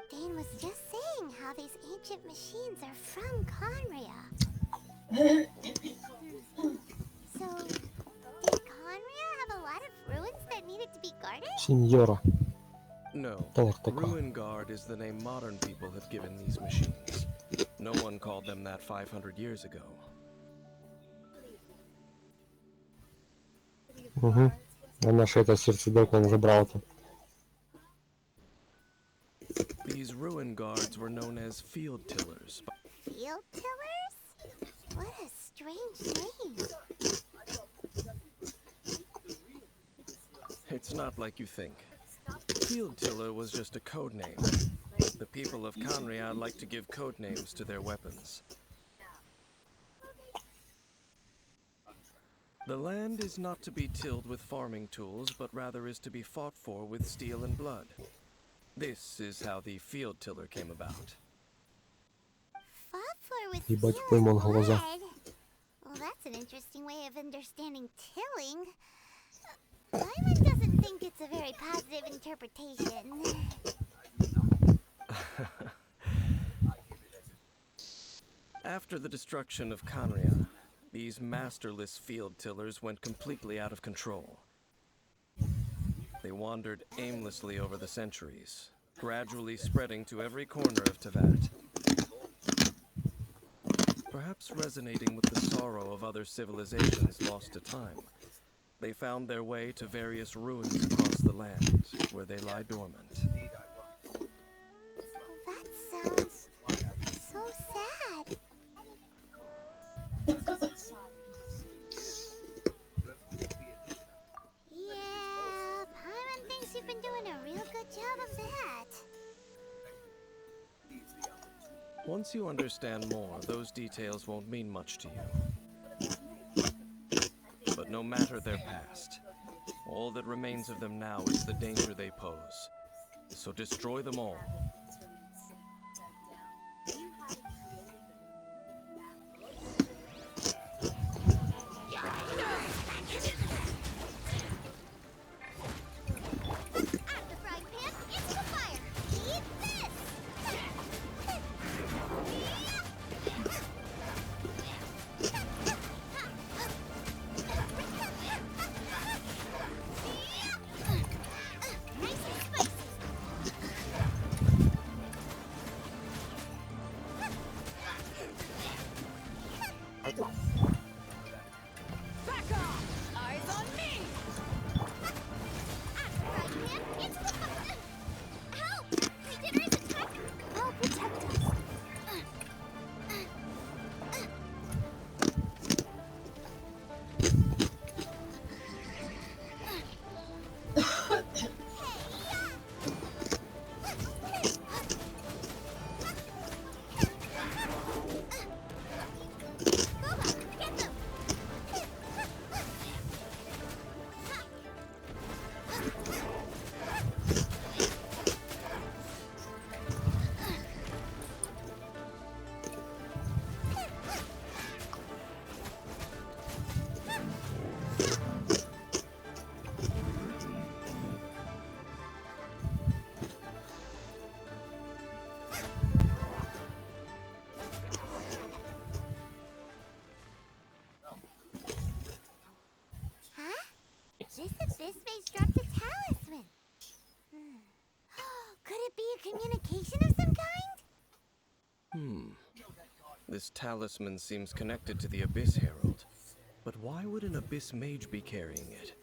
Dane was just saying how these ancient machines are from Conria. So, did Conria have a lot of ruins that needed to be guarded? Сеньора. No. Торта. Ruin Guard is the name modern people have given these machines. No one called them that 500 years ago. Угу. А наше это сердцедок он забрал-то. These ruin guards were known as field tillers. Field tillers? What a strange name. It's not like you think. Field tiller was just a code name. The people of Conria like to give code names to their weapons. The land is not to be tilled with farming tools, but rather is to be fought for with steel and blood. This is how the field tiller came about. Fought for with Ебать, steel пойман and глаза. blood? Well, that's an interesting way of understanding tilling. Simon doesn't think it's a very positive interpretation. After the destruction of Conria, these masterless field tillers went completely out of control. They wandered aimlessly over the centuries, gradually spreading to every corner of Teyvat. Perhaps resonating with the sorrow of other civilizations lost to time, they found their way to various ruins across the land, where they lie dormant. That sounds so sad. Yeah, Paimon thinks you've been doing a real good job of that. Once you understand more, those details won't mean much to you. But no matter their past, all that remains of them now is the danger they pose. So destroy them all. At the frying pan, into the fire. Eat this! Nice and spicy. Back off! Eyes on me! At the frying pan, into the fire. Help! My dinner is attacked. I'll protect us. Get them! Huh? This abyss base dropped a talisman. Could it be a communication of some kind? This talisman seems connected to the Abyss Herald. But why would an Abyss Mage be carrying it?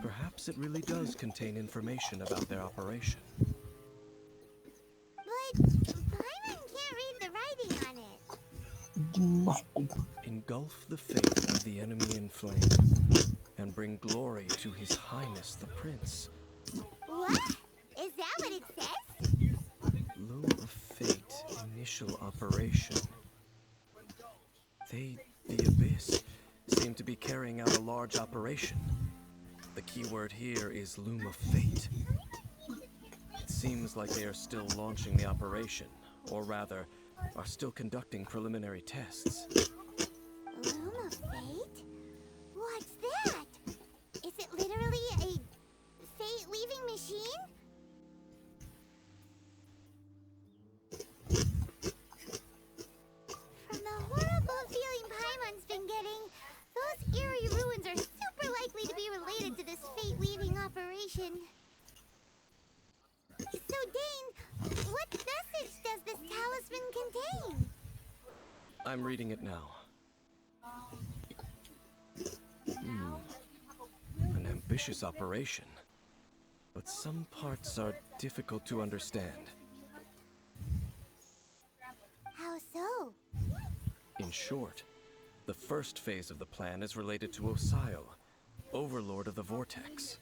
Perhaps it really does contain information about their operation. But Paimon can't read the writing on it. Engulf the fate of the enemy in flame, and bring glory to His Highness the Prince. What? Is that what it says? Loom of Fate, initial operation. They, the Abyss, seem to be carrying out a large operation. The keyword here is Loom of Fate. It seems like they are still launching the operation, or rather, are still conducting preliminary tests. Loom of Fate? What's that? Is it literally a fate-leaving machine? fate-weaving operation. So, Dane, what message does this talisman contain? I'm reading it now. An ambitious operation. But some parts are difficult to understand. How so? In short, the first phase of the plan is related to Osile, Overlord of the Vortex.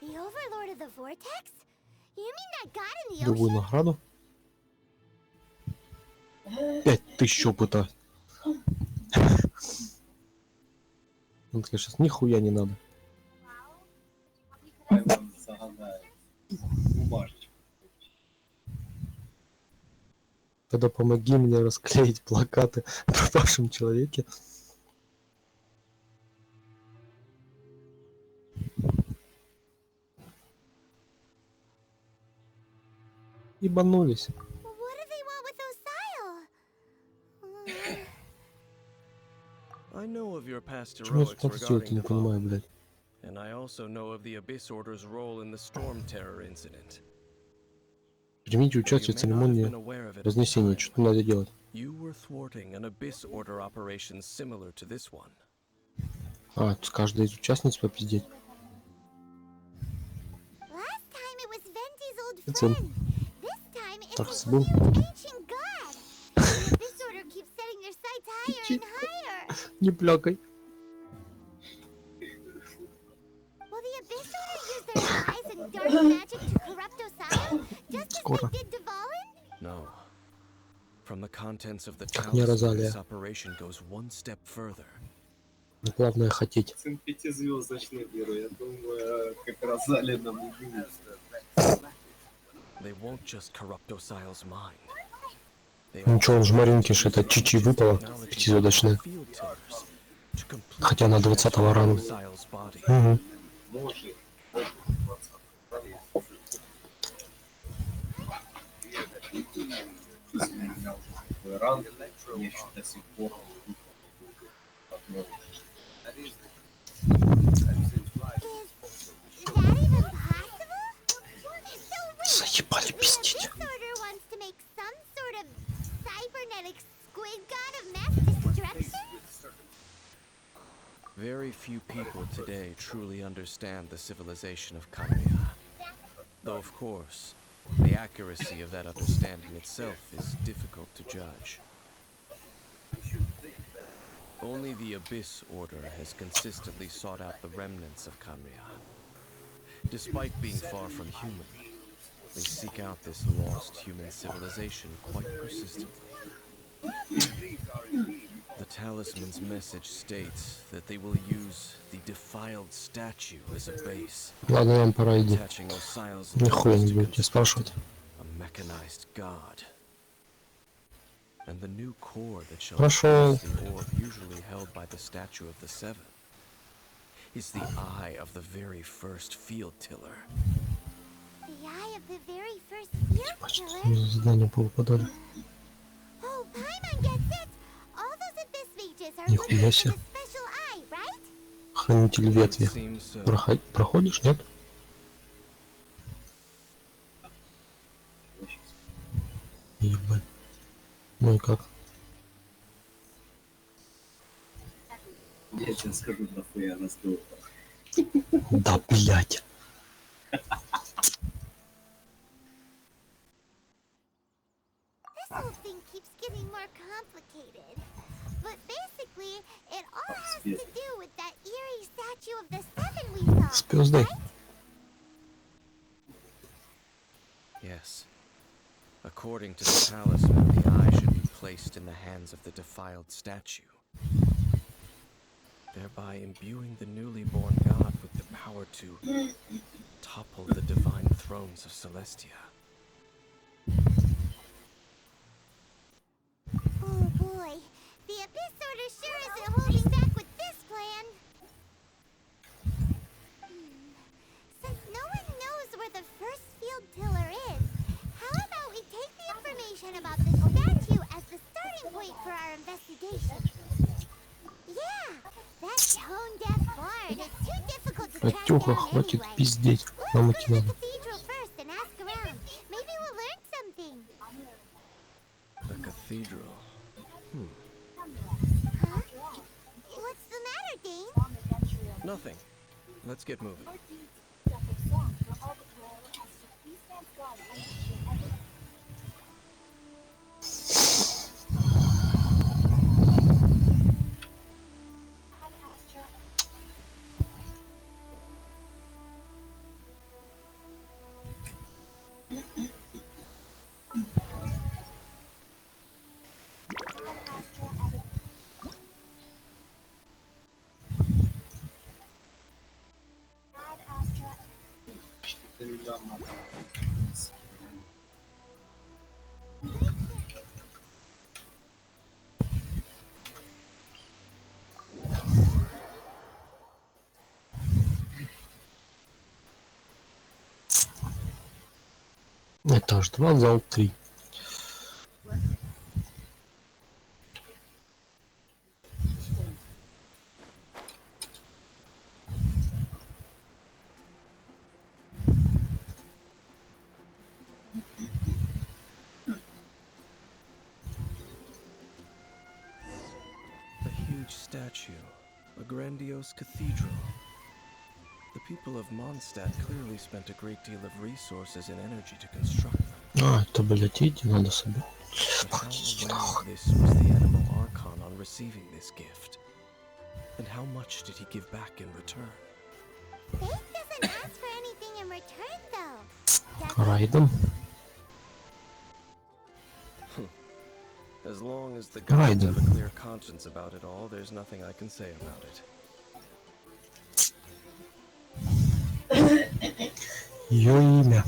The Overlord of the Vortex? You mean that god in the Другую ocean? награду. 5000 опыта. Он такая, сейчас нихуя не надо. Тогда помоги мне расклеить плакаты о пропавшем человеке. Ебанулись. What do they want with Osile? I know of your past Почему я heroics тут делать, regarding не the понимаю, bomb, блядь. and I also know of the Abyss Order's role in the Storm Terror incident. Примите Though участие you в may not have церемонии been aware of it at the Вознесения. time, Что надо делать? you were thwarting an Abyss Order operation similar to this one. А, с каждой из участниц попиздеть. Last time it was Venti's old It's friend. This time it's Так, a забыл. huge ancient god. The Abyss Order keeps setting their sights higher and higher. Не плякай. Will the Abyss Order use their lies and dark magic to corrupt Osile, just as Скоро. they did to Valen? No. From the contents of the Как не talisman, Розалия. this operation goes one step further. Главное хотеть. Сын пятизвездочный мир, я думаю, как раз Зали нам удивит. They won't just corrupt Osile's mind. They Ничего, он also же маленький, что use это чичи выпало, technology пятизвездочная. field tillers to completely Хотя она 20-го ранга. Osile's body. Угу. Может, такой ранг, я еще до сих пор Is that even possible? So wait, Заебали the пиздить. Abyss Order wants to make some sort of cybernetic squid god of mass destruction? Very few people today truly understand the civilization of Kamea. Though, of course, the accuracy of that understanding itself is difficult to judge. Only the Abyss Order has consistently sought out the remnants of Kamea. Despite being far from human, they seek out this lost human civilization quite persistently. The talisman's message states that they will use the defiled statue as a base, Ладно, нам пора идти. attaching Osile's Нихуя limbs не to будете спрашивать. construct a mechanized god. And the new core that shall Хорошо. replace the orb usually held by the statue of the Seven is the eye of the very first field tiller. The eye of the very first field Почти killer? мне задание повыпадали. Oh, Paimon gets it! All those Abyss mages are Нихуя looking for себе. the special eye, right? Хранитель ветви. Seems so. Проходишь, нет? Ебать. Ну и как? я тебе скажу, нахуя она стоила. Да, блядь. This whole thing keeps getting more complicated. But basically, it all has to do with that eerie statue of the Seven we saw, Звездой. right? Yes. According to the talisman, the eye should be placed in the hands of the defiled statue, thereby imbuing the newly born god with the power to topple the divine thrones of Celestia. Oh boy, the Abyss Order sure isn't holding back with this plan. Since no one knows where the first field tiller is, how about we take the information about the statue as the starting point for our investigation? Yeah, that tone-deaf bard is too difficult to Катюха, хватит пиздеть. Нам идти надо. The cathedral. What's the matter, Dane? Nothing. Let's get moving. Этаж 2, зал 3. A huge statue. A grandiose cathedral. The people of Mondstadt clearly spent a great deal of resources and energy to construct them. А, это, блядь, эти надо собирать. But how aware of this was the animal Archon on receiving this gift? And how much did he give back in return? Faith doesn't ask for anything in return, though. Райдом. As long as the gods Raiden. have a clear conscience about it all, there's nothing I can say about it. Ее имя.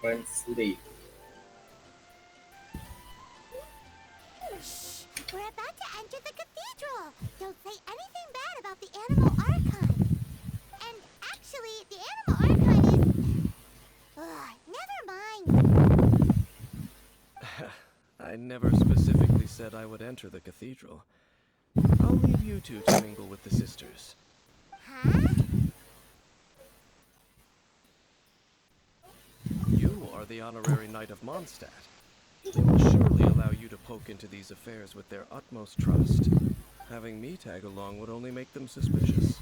Translate. Shh! We're about to enter the cathedral. Don't say anything bad about the animal Archon. And actually, the animal Archon is... Ugh, never mind. I never specifically said I would enter the cathedral. I'll leave you two to mingle with the sisters. Huh? You are the honorary knight of Mondstadt. They will surely allow you to poke into these affairs with their utmost trust. Having me tag along would only make them suspicious.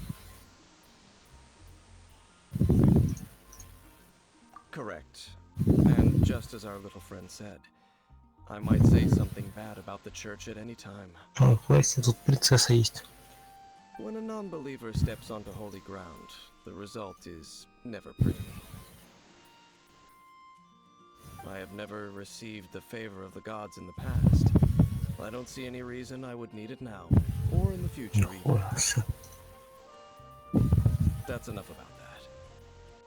Correct. And just as our little friend said, I might say something bad about the church at any time. А, Квесте, тут принцесса есть. When a non-believer steps onto holy ground, the result is never pretty. I have never received the favor of the gods in the past. I don't see any reason I would need it now, or in the future either. Ой, всё. That's enough about that.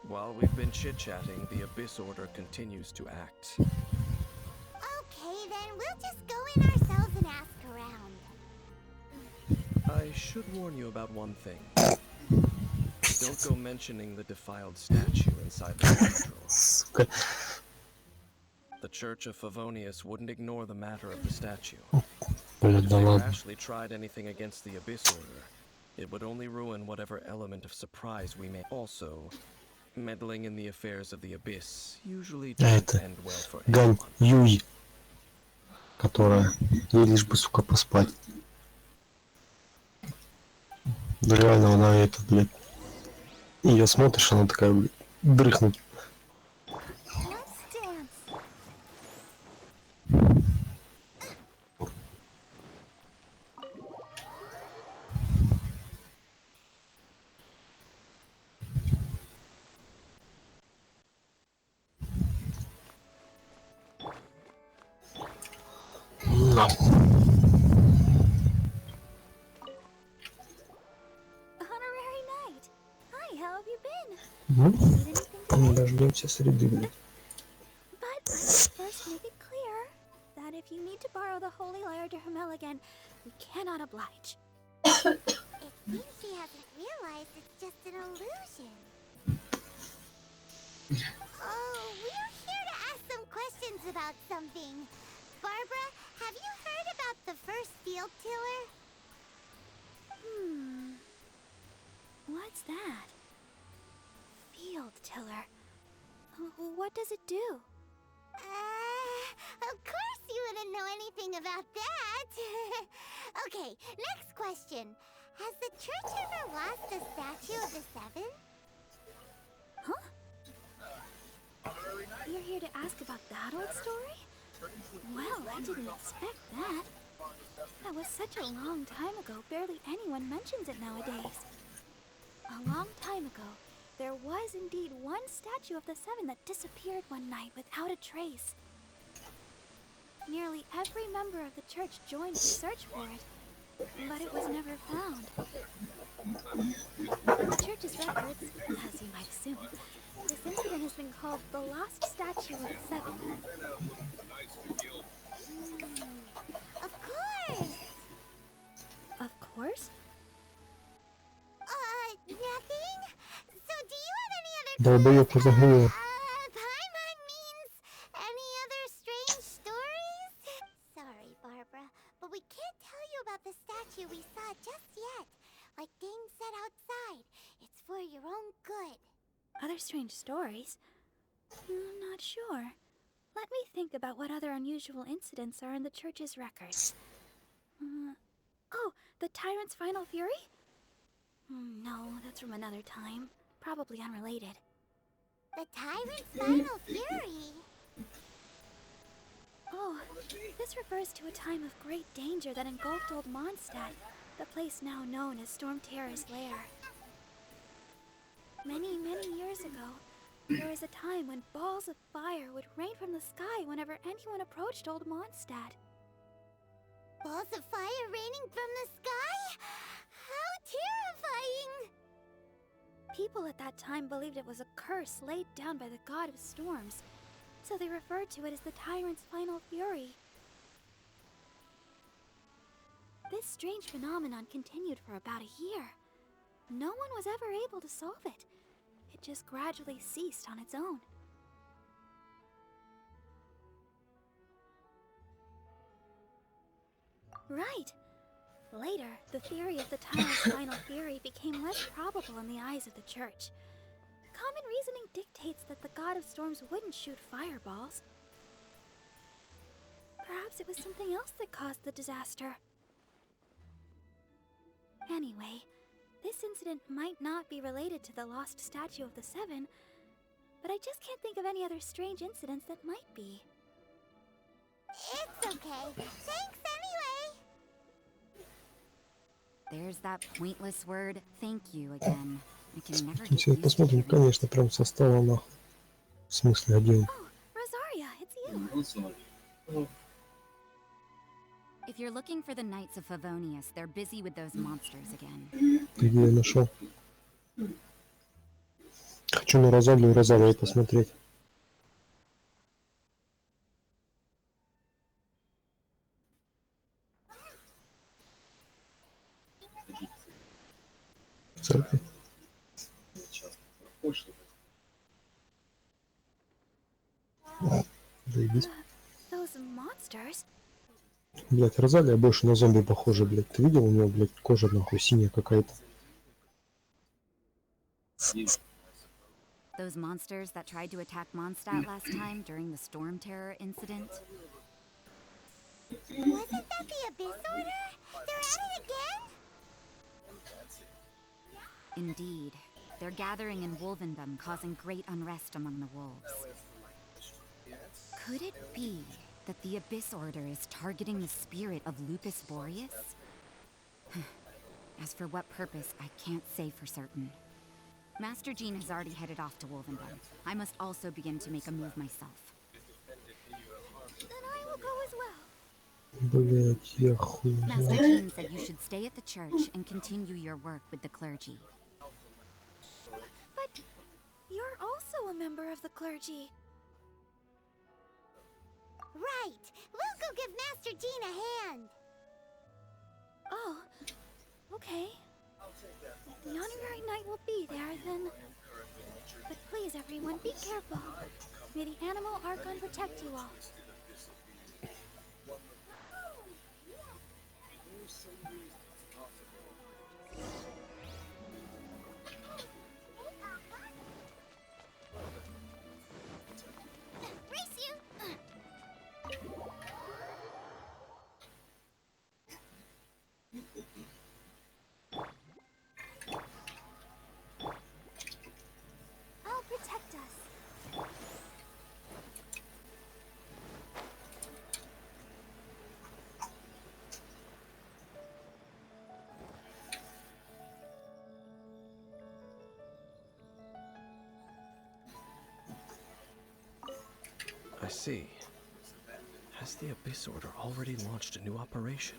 While we've been chit-chatting, the Abyss Order continues to act. Okay, then we'll just go in ourselves and ask around. I should warn you about one thing. Don't go mentioning the defiled statue inside the cathedral. Сука. The Church of Favonius wouldn't ignore the matter of the statue. Блядь, If да they ладно. rashly tried anything against the Abyss Order, it would only ruin whatever element of surprise we may. Also, meddling in the affairs of the Abyss usually doesn't Это end well for Ган anyone. Юй, которая ей лишь бы, сука, поспать. Да реально она это, блядь. Ее смотришь, она такая, блядь, дрыхнуть. Let's dance. На. Honorary Knight. Hi, how have you been? Ну, Need anything today? дождемся среды, блядь. But I must first make it clear that if you need to borrow the Holy Lyre to Hermel again, we cannot oblige. It seems he hasn't realized it's just an illusion. Oh, we're here to ask some questions about something. Barbara, have you heard about the first field tiller? What's that? Field tiller. What does it do? Of course you wouldn't know anything about that. Okay, next question. Has the church ever lost a statue of the seven? Huh? You're here to ask about that old story? Well, I didn't expect that. That was such a long time ago, barely anyone mentions it nowadays. A long time ago, there was indeed one statue of the seven that disappeared one night without a trace. Nearly every member of the church joined the search for it, but it was never found. In the church's records, as you might assume, this incident has been called the Lost Statue of the Seven. Of course! Of course? Nothing? So do you have any other Долбоёб clues? разогнул. Paimon means any other strange stories? Sorry, Barbara, but we can't tell you about the statue we saw just yet. Like Dane said outside, it's for your own good. Other strange stories? Not sure. Let me think about what other unusual incidents are in the church's records. Oh, the Tyrant's Final Fury? No, that's from another time. Probably unrelated. The Tyrant's Final Fury? Oh, this refers to a time of great danger that engulfed Old Mondstadt, the place now known as Storm Terror's lair. Many, many years ago, there was a time when balls of fire would rain from the sky whenever anyone approached Old Mondstadt. Balls of fire raining from the sky? How terrifying! People at that time believed it was a curse laid down by the god of storms, so they referred to it as the Tyrant's Final Fury. This strange phenomenon continued for about a year. No one was ever able to solve it. It just gradually ceased on its own. Right. Later, the theory of the Tyrant's Final Fury became less probable in the eyes of the church. Common reasoning dictates that the god of storms wouldn't shoot fireballs. Perhaps it was something else that caused the disaster. Anyway, this incident might not be related to the lost statue of the Seven, but I just can't think of any other strange incidents that might be. It's okay. Thanks anyway! There's that pointless word, thank you again. I can never get Сейчас used to посмотрим, hearing it. конечно, прям со стола нахуй. В смысле, один. Oh, Rosaria, it's you. Ну, sorry. If you're looking for the Knights of Favonius, they're busy with those monsters again. Ты где я нашел? Хочу на Розалию и Розалию посмотреть. В церкви. Сейчас пошло. Заебись. Those monsters? Блять, Розалия больше на зомби похожа, блять. Ты видел у него, блять, кожа нахуй синяя какая-то. Those monsters that tried to attack Mondstadt last time during the Storm Terror incident? Wasn't that the Abyss Order? They're at it again? Indeed. They're gathering in Wolvendom, causing great unrest among the wolves. Could it be that the Abyss Order is targeting the spirit of Lupus Boreas? As for what purpose, I can't say for certain. Master Jean has already headed off to Wolvendom. I must also begin to make a move myself. Then I will go as well. Блять, я хуй. Master Jean said you should stay at the church and continue your work with the clergy. But you're also a member of the clergy. Right! We'll go give Master Jean a hand! Oh, okay. The honorary knight will be there, then. But please, everyone, be careful. May the animal Archon protect you all. I see. Has the Abyss Order already launched a new operation?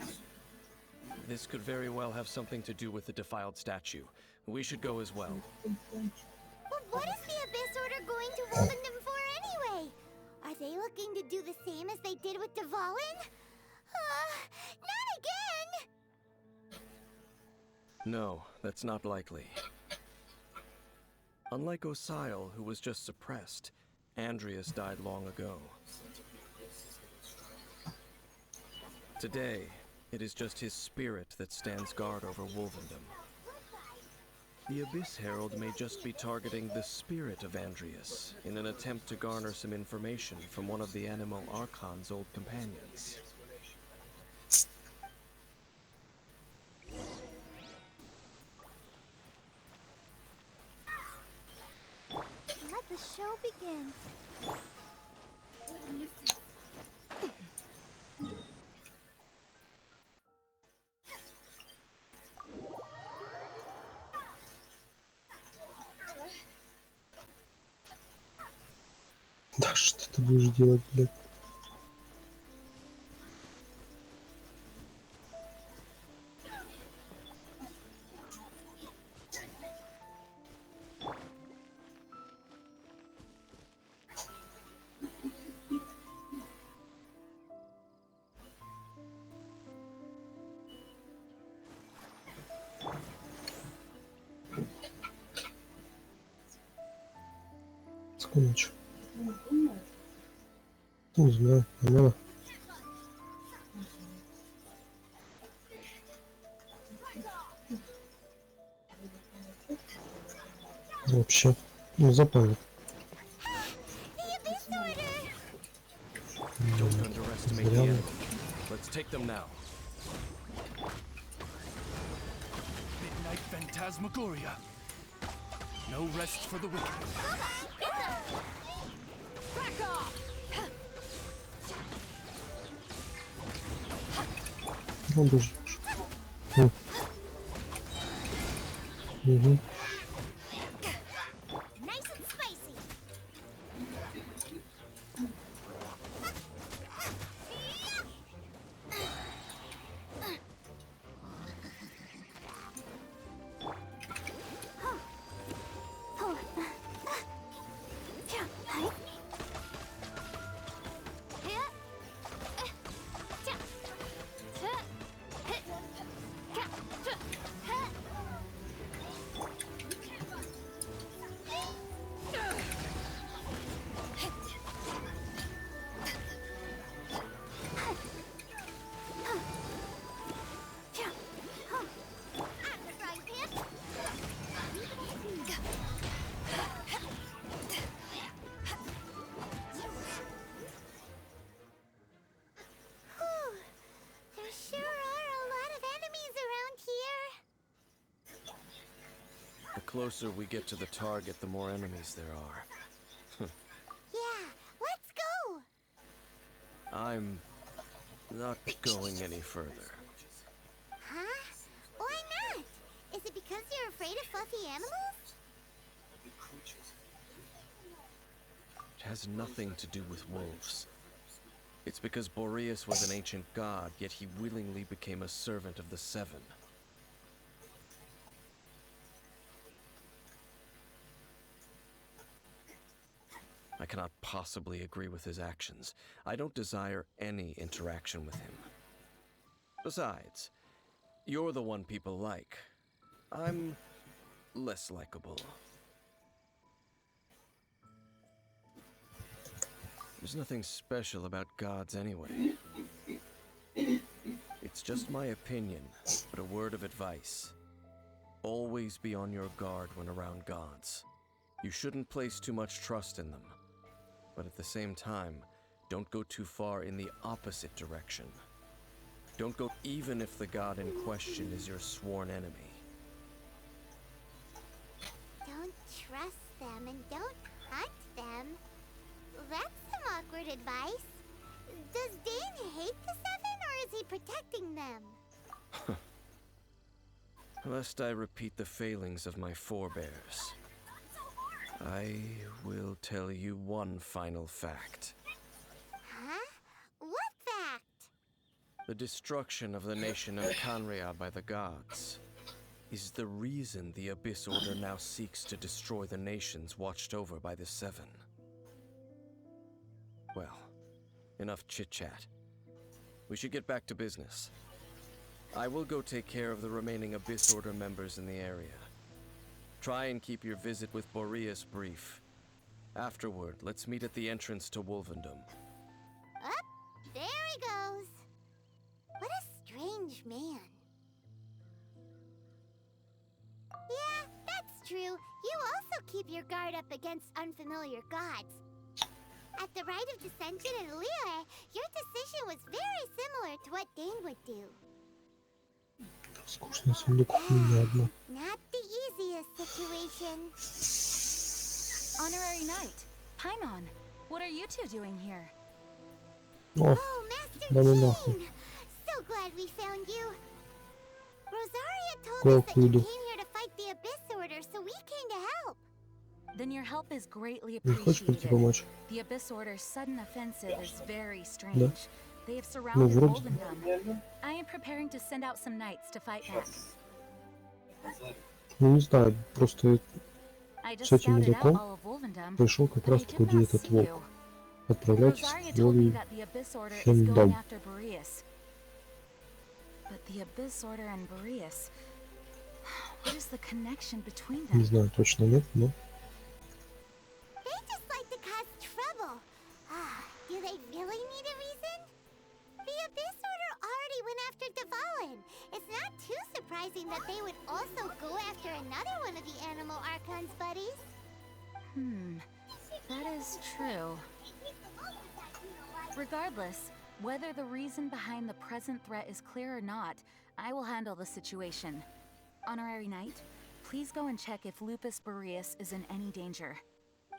This could very well have something to do with the defiled statue. We should go as well. But what is the Abyss Order going to Wolvendom for anyway? Are they looking to do the same as they did with Dvalin? Not again! No, that's not likely. Unlike Osile, who was just suppressed, Andreas died long ago. Today, it is just his spirit that stands guard over Wolvendom. The Abyss Herald may just be targeting the spirit of Andreas in an attempt to garner some information from one of the Animo Archon's old companions. Let the show begin. Да что ты будешь делать, блядь? Секундочку. Не знаю, надо. Вообще, не запомнил. Don't underestimate the enemy. Let's take them now. Midnight Phantasmagoria. No rest for the wicked. Back off! Ну, даже. Угу. Nice and spicy. The closer we get to the target, the more enemies there are. Yeah, let's go! I'm not going any further. Huh? Why not? Is it because you're afraid of fluffy animals? It has nothing to do with wolves. It's because Boreas was an ancient god, yet he willingly became a servant of the Seven. I cannot possibly agree with his actions. I don't desire any interaction with him. Besides, you're the one people like. I'm less likable. There's nothing special about gods anyway. It's just my opinion, but a word of advice. Always be on your guard when around gods. You shouldn't place too much trust in them. But at the same time, don't go too far in the opposite direction. Don't go even if the god in question is your sworn enemy. Don't trust them and don't hunt them. That's some awkward advice. Does Dane hate the Seven, or is he protecting them? Lest I repeat the failings of my forebears, I will tell you one final fact. The destruction of the nation of Canria by the gods is the reason the Abyss Order now seeks to destroy the nations watched over by the Seven. Well, enough chit-chat. We should get back to business. I will go take care of the remaining Abyss Order members in the area. Try and keep your visit with Boreas brief. Afterward, let's meet at the entrance to Wolvendom. Up, there he goes. What a strange man. Yeah, that's true. You also keep your guard up against unfamiliar gods. At the Rite of Descension in Liyue, your decision was very similar to what Dane would do. Скучно, сундук у меня одна. Not the easiest situation. Honorary Knight, Paimon, what are you two doing here? О, Oh, Master да ну нахуй. Jane! So glad we found you. Rosaria told Go us that you Kudu. came here to fight the Abyss Order, so we came to help. Then your help is greatly Не хочешь прийти appreciated. помочь? The Abyss Order's sudden offensive is very strange. They have Ну, surrounded вроде. Wolvendom. I am preparing to send out some knights to fight back. Ну, не знаю, просто I just С этим scouted out мудаком all of Wolvendom, пришел как but I раз did таки, где not этот see волк. you. Отправляйтесь Rosaria в told me Волей that the Abyss Order is Хендом. going after Boreas. But the Abyss Order and Boreas... What is the connection between Не them? знаю, точно нет, но... They just like to cause trouble. Ah, do they really need a reason? The Abyss Order already went after Dvalin. It's not too surprising that they would also go after another one of the Animal Archon's buddies. That is true. Regardless, whether the reason behind the present threat is clear or not, I will handle the situation. Honorary Knight, please go and check if Lupus Boreas is in any danger.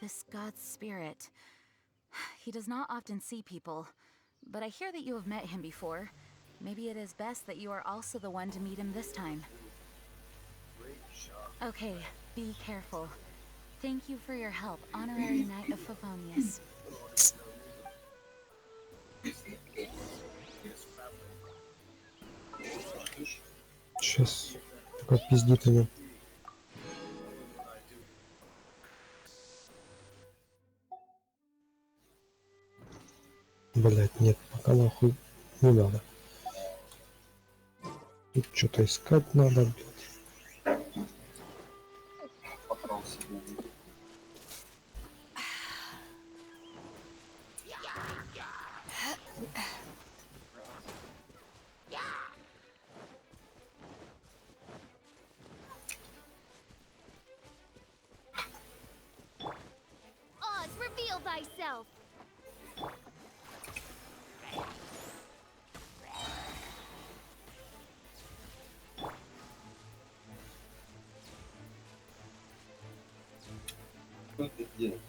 This god's spirit... He does not often see people, but I hear that you have met him before. Maybe it is best that you are also the one to meet him this time. Okay, be careful. Thank you for your help, Honorary Knight of Favonius. Сейчас, пока пиздит она. Блять, нет, пока нахуй не надо. Тут что-то искать надо, блядь. Покрал себе. Oz, reveal thyself! Что ты делаешь?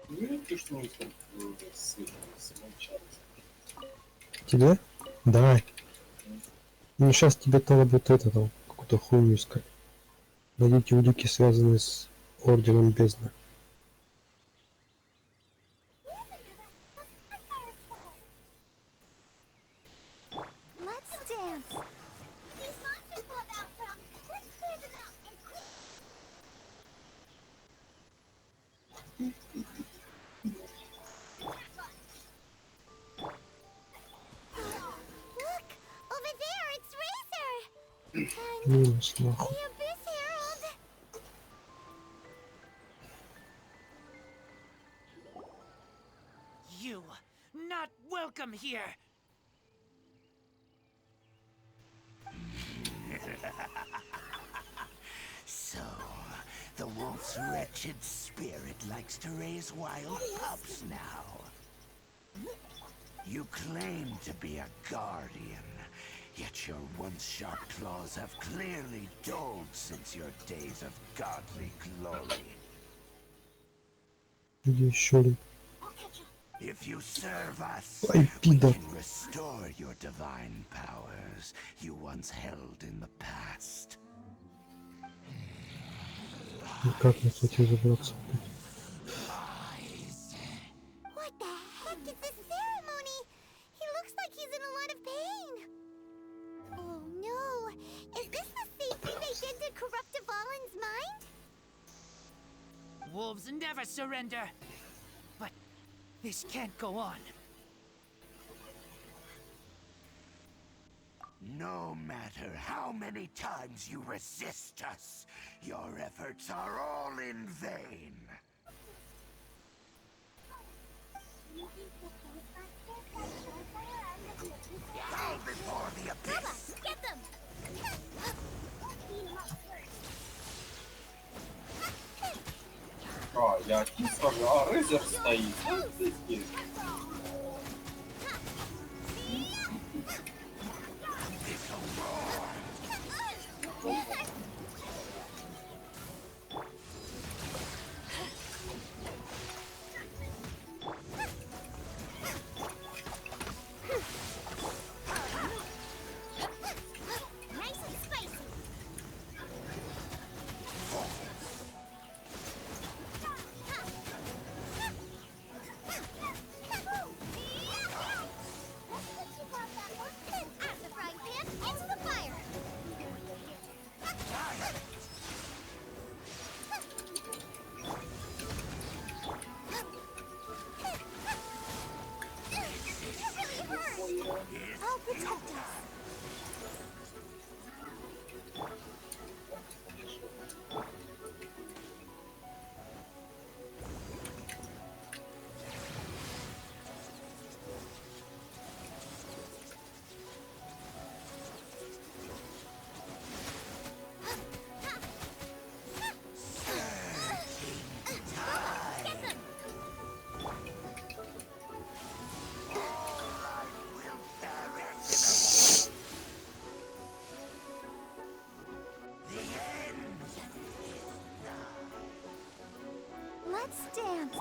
Ну, ты что он там смолчался? Тебе? Давай. Ну сейчас тебе надо будет это там, какую-то хуйню искать. Найдите улики, связанные с Орденом Бездны. Let's dance. Look! Over there, it's Razor! And Минус нахуй. the Abyss Herald! You not welcome here. So, the wolf's wretched spirit likes to raise wild pups now. You claim to be a guardian, yet your once sharp claws have clearly dulled since your days of godly glory. Где еще ли? If you serve us, Ай, we пидор. can restore your divine powers you once held in the past. Никак не хотел забраться. What the heck is this ceremony? He looks like he's in a lot of pain. Oh no! Is this the safety they did to corrupt Dvalin's mind? Wolves never surrender. But this can't go on. No matter how many times you resist us, your efforts are all in vain. Bow before the abyss! Get them! А, я представлю, а Рейзер стоит. Вот здесь. Nice and spicy. Out the frying pan, into the fire. It really hurts. I'll protect us. Get them! Let's dance.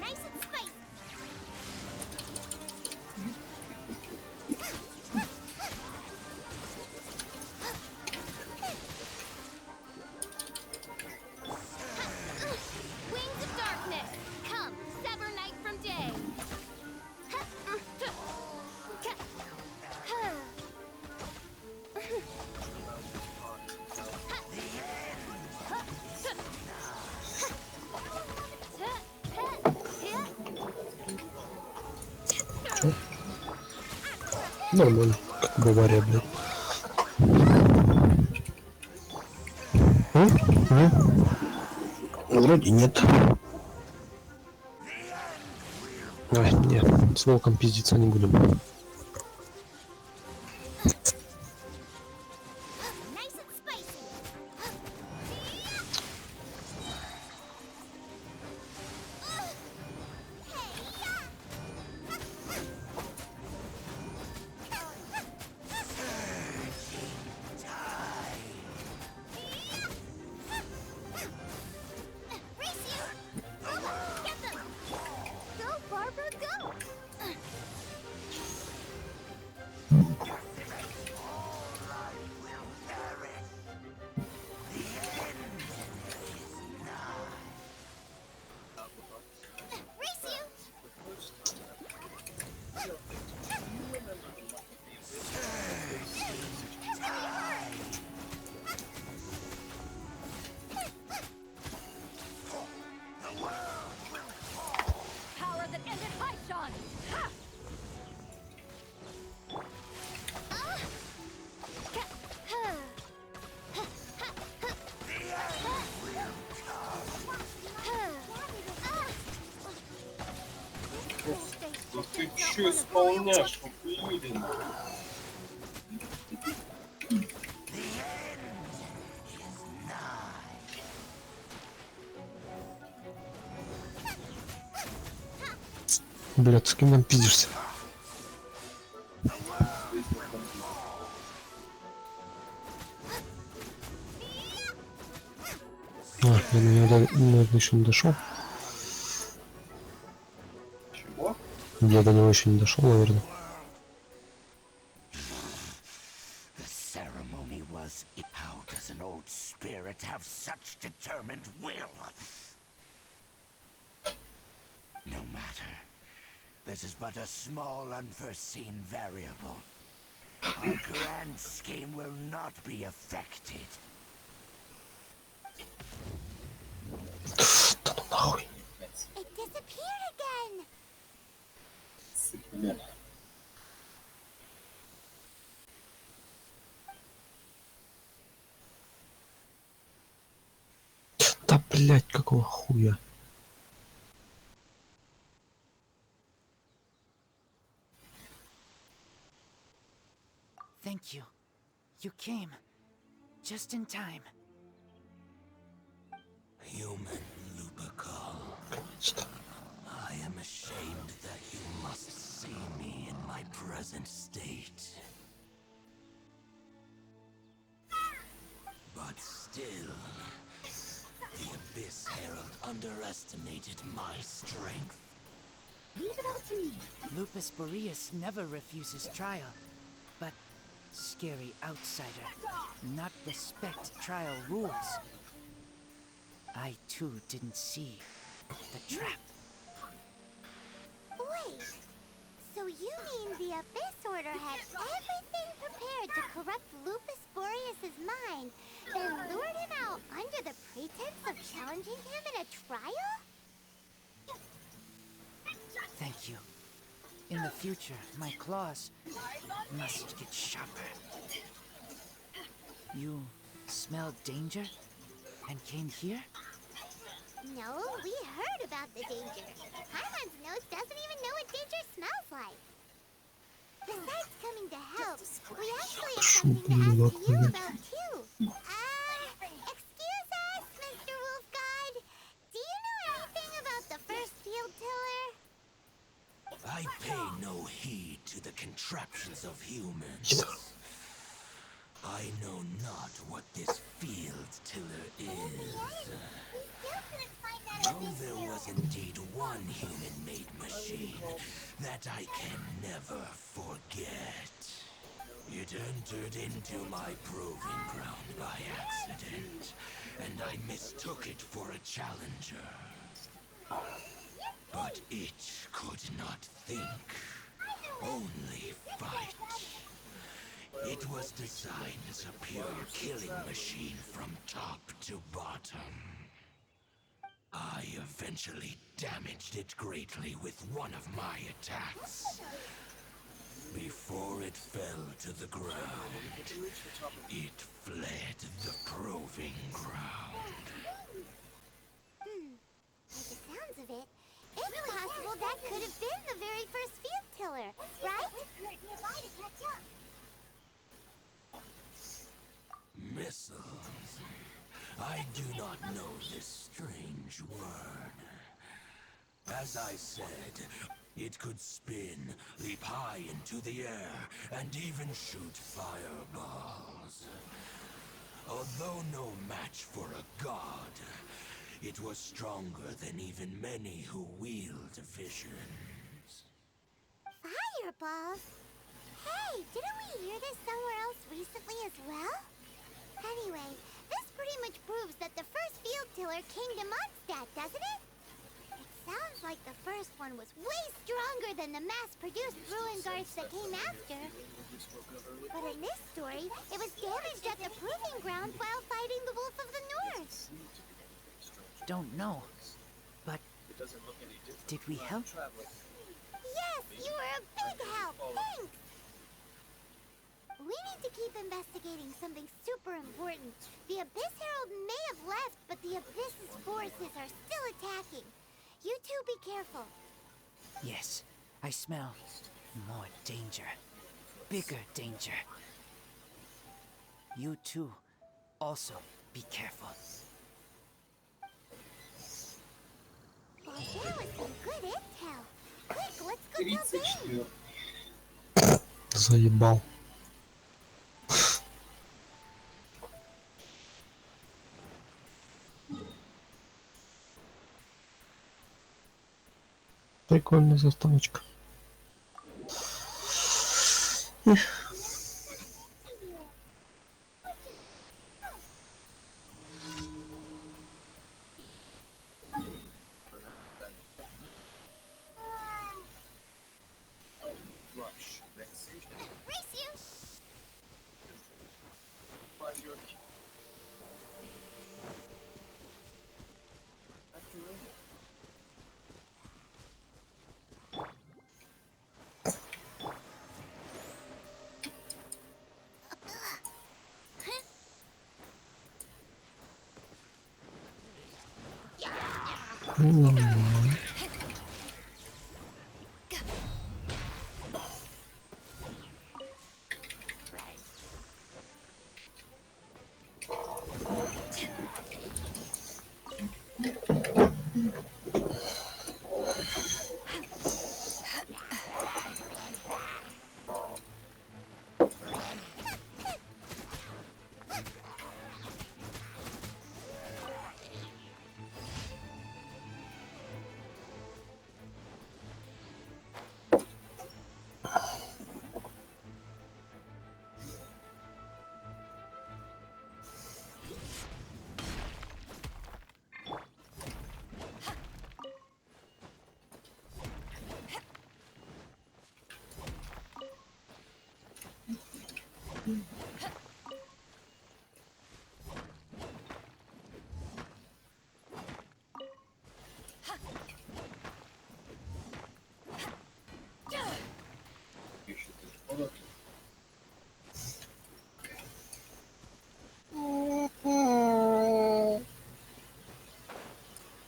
Nice and spicy. Wings of darkness, come, sever night from day. Нормально, как Бавария, блядь. Вроде нет. Ай, нет, с волком пиздиться не будем. Nice and spicy. Race you! Get them! Go, Barbara, go! Race you! Power that ended Paishan! Ha! Ну ты чё исполняешь, уклюдина? Блядь, с кем нам пиздишься? А, я, наверное, еще не дошел. Я до него еще не дошел, наверное. The ceremony was. How does an old spirit have such determined will? No matter. This is but a small unforeseen variable. Our grand scheme will not be affected. Да ну нахуй. It disappeared again! Сыпля. Да блять, какого хуя? Thank you. You came. Just in time. Human Lupercal. Наконец-то. I am ashamed that you must see me in my present state. But still, the Abyss Herald underestimated my strength. Leave it all to me. Lupus Boreas never refuses trial, but scary outsider not respect trial rules. I too didn't see the trap. Wait, so you mean the Abyss Order had everything prepared to corrupt Lupus Boreas' mind, then lured him out under the pretense of challenging him in a trial? Thank you. In the future, my claws must get sharper. You smelled danger and came here? No, we heard about the danger. Paimon's nose doesn't even know what danger smells like. Besides coming to help, we actually have something to ask you about too. Excuse us, Mr. Wolfgod. Do you know anything about the first field tiller? I pay no heed to the contraptions of humans. I know not what this field tiller is. Though there was indeed one human-made machine that I can never forget. It entered into my proving ground by accident, and I mistook it for a challenger. But it could not think, only fight. It was designed as a pure killing machine from top to bottom. I eventually damaged it greatly with one of my attacks. Before it fell to the ground, it fled the proving ground. By the sounds of it, it's possible that could have been the very first field tiller, right? Missiles. I do not know this strange word. As I said, it could spin, leap high into the air, and even shoot fireballs. Although no match for a god, it was stronger than even many who wield visions. Fireballs? Hey, didn't we hear this somewhere else recently as well? Anyway, this pretty much proves that the first field tiller came to Mondstadt, doesn't it? It sounds like the first one was way stronger than the mass-produced ruin guards that came after. But in this story, it was damaged at the proving ground while fighting the Wolf of the North. Don't know, but did we help? Yes, you were a big help. Thanks. We need to keep investigating something super important. The Abyss Herald may have left, but the Abyss's forces are still attacking. You two be careful. Yes, I smell more danger. Bigger danger. You too, also be careful. Well, there was some good intel. Quick, let's go tell 34. Dane. Заебал. Прикольная заставочка.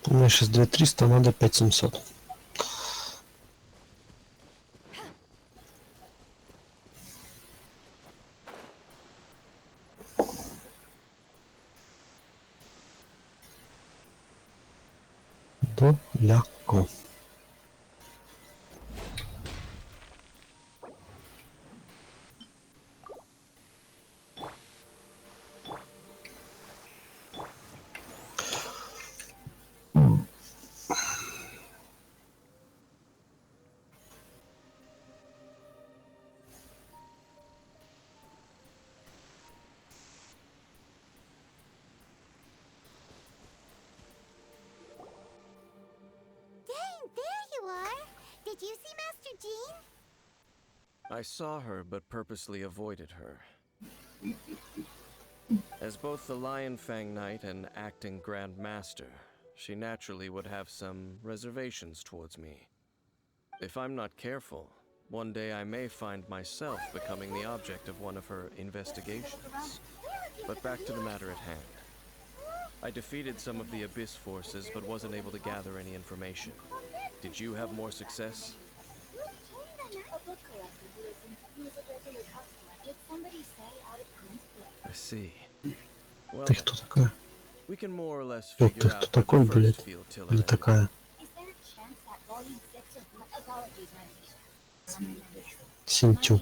У меня сейчас 2300, надо 5700. Далеко. Dang, there you are! Did you see Master Jean? I saw her, but purposely avoided her. As both the Lion Fang Knight and acting Grand Master, she naturally would have some reservations towards me. If I'm not careful, one day I may find myself becoming the object of one of her investigations. But back to the matter at hand. I defeated some of the Abyss forces, but wasn't able to gather any information. Did you have more success? I see. Well, Ты кто такая? we can more or less Ты figure кто out where такой, the first блядь? field tiller Или ended. такая? Синтю.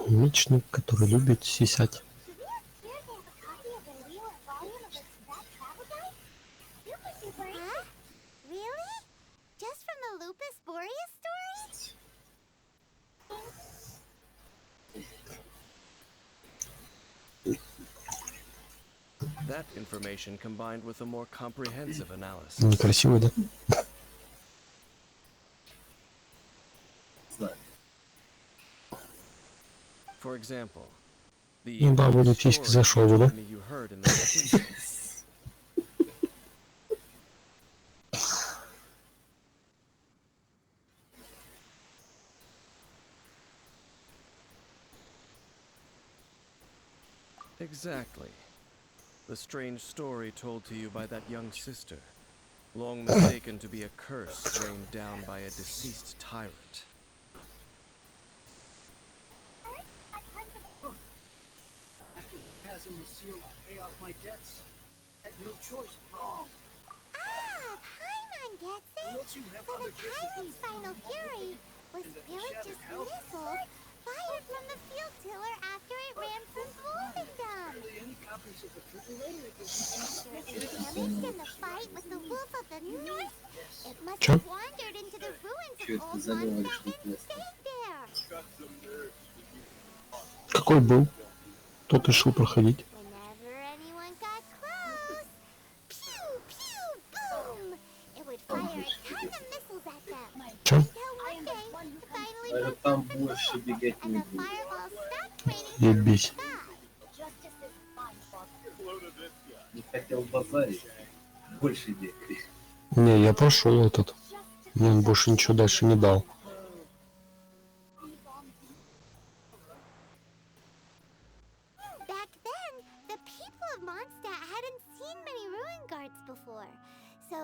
Мечник, который любит сисять. Huh? Really? Just from the Lupus Boreas story? That information combined with a more comprehensive analysis. Некрасивый, да? For example, the Ну да, вроде story птички зашел, you да? told me you heard in the second book. Exactly. The strange story told to you by that young sister, long mistaken to be a curse rained down by a deceased tyrant. Ah, Paimon gets it! So the tyrant's final fury was spirit dismissal fired from the field tiller after it ran from Wolvendom. Damaged in the fight with the wolf of the north, it must Чё? have wandered into the ruins Чё of это old за новость Mondstadt and интересная? stayed there. Какой был? Тот решил проходить. Whenever anyone got close, pew, pew, boom! It would fire a ton of missiles at them. Чё? Until one day, it finally broke Там through больше the бегать and не the будет. fireball stopped raining from the Ебись. sky. Не хотел базарить. Больше бегай. Не, я прошел этот. Мне он больше ничего дальше не дал.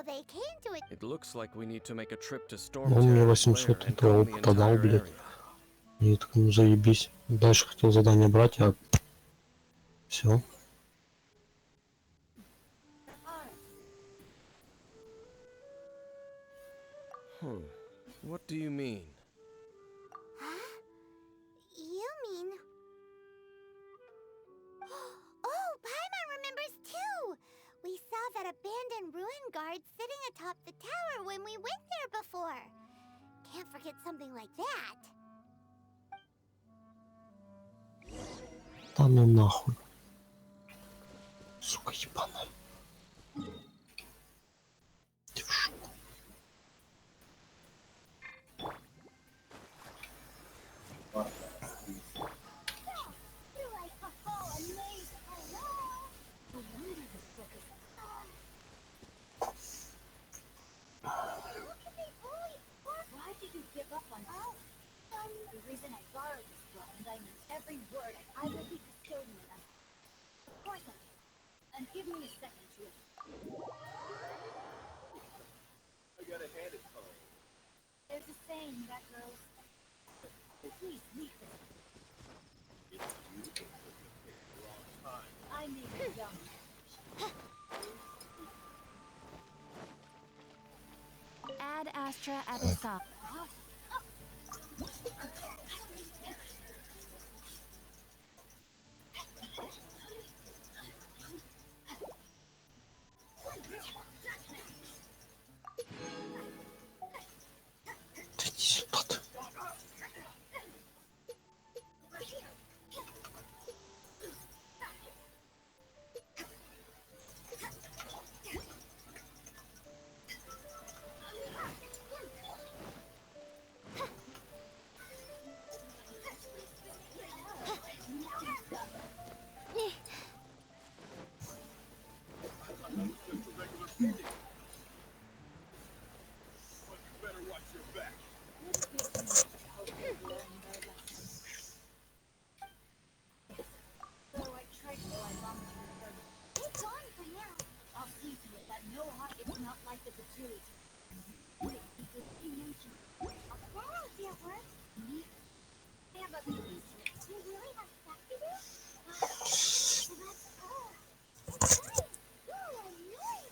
So they came to it. It looks like we need to make a trip to Он мне Stormterror 800 Square and этого calm the опыта дал, entire блядь. area. И так, ну заебись. Дальше хотел задание брать, а... Все. What do you mean? Huh? You mean... Oh, Paimon remembers too! We saw that abandoned ruin guard sitting atop the tower when we went there before. Can't forget something like that. Да ну нахуй. Сука ебаная. Иди в жопу. Why did you give up on us? The reason I borrowed this book, and I mean every word, I will be custodian of it. Of course I will. And give me a second to... I gotta hand it to him. There's a saying that goes... Please, leave this. I may be young. Ad Astra Abyssal. Да иди сюда ты. So I tried to lie on to the bird. It's on for now. I'll see to it that no heart is not like the Patui. Wait, because you mentioned... That idea works. Me? I have other things to do. You really have stuff to do? Well, that's all. It's nice. You're annoying.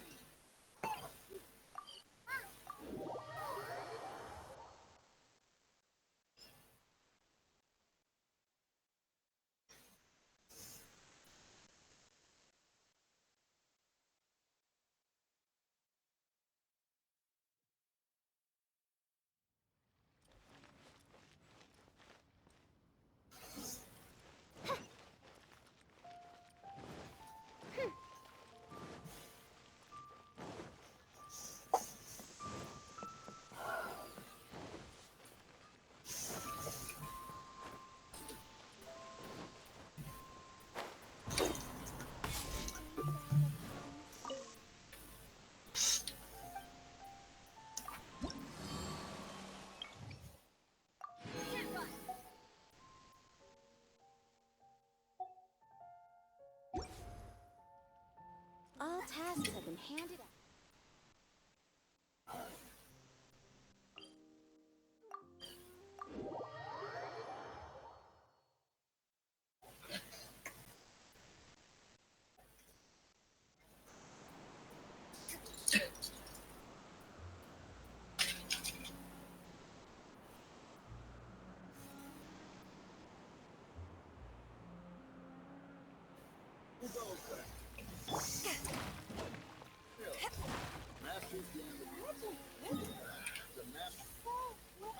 All tasks have been handed out.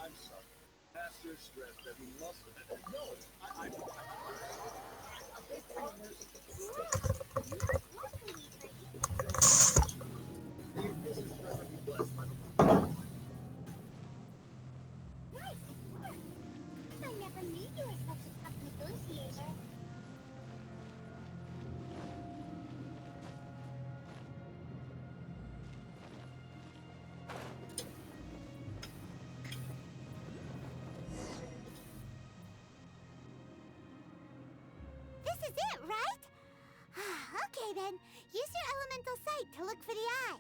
I'm sorry. Master stressed that we must have... No, I never knew you were such a tough negotiator. This is it, right? Okay then, use your elemental sight to look for the eye.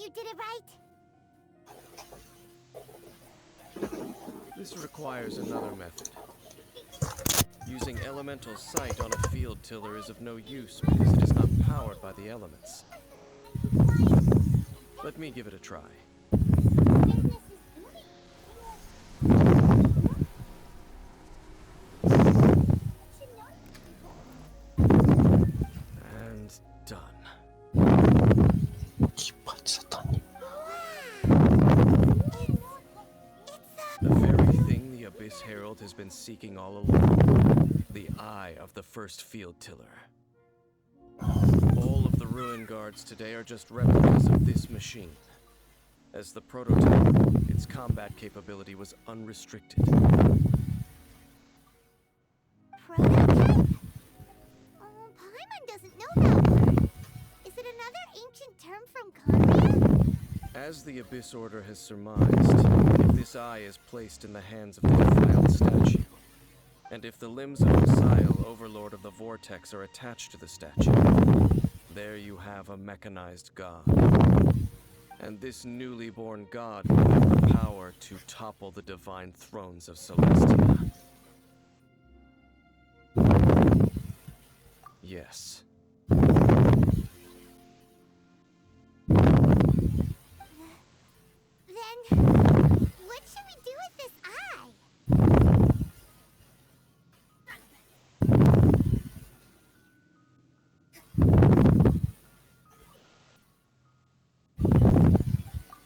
you did it right? This requires another method. Using elemental sight on a field tiller is of no use because it is not powered by the elements. Let me give it a try. And done. Ебать, сатане. The very thing the Abyss Herald has been seeking all along. The eye of the first field tiller. All of the ruin guards today are just replicas of this machine. As the prototype, its combat capability was unrestricted. Prototype? Oh, Paimon doesn't know that word. Is it another ancient term from Conria? As the Abyss Order has surmised, if this eye is placed in the hands of the defiled statue, and if the limbs of Messiah, Overlord of the Vortex, are attached to the statue, there you have a mechanized god. And this newly born god will have the power to topple the divine thrones of Celestia. Yes. Then, what should we do with this eye?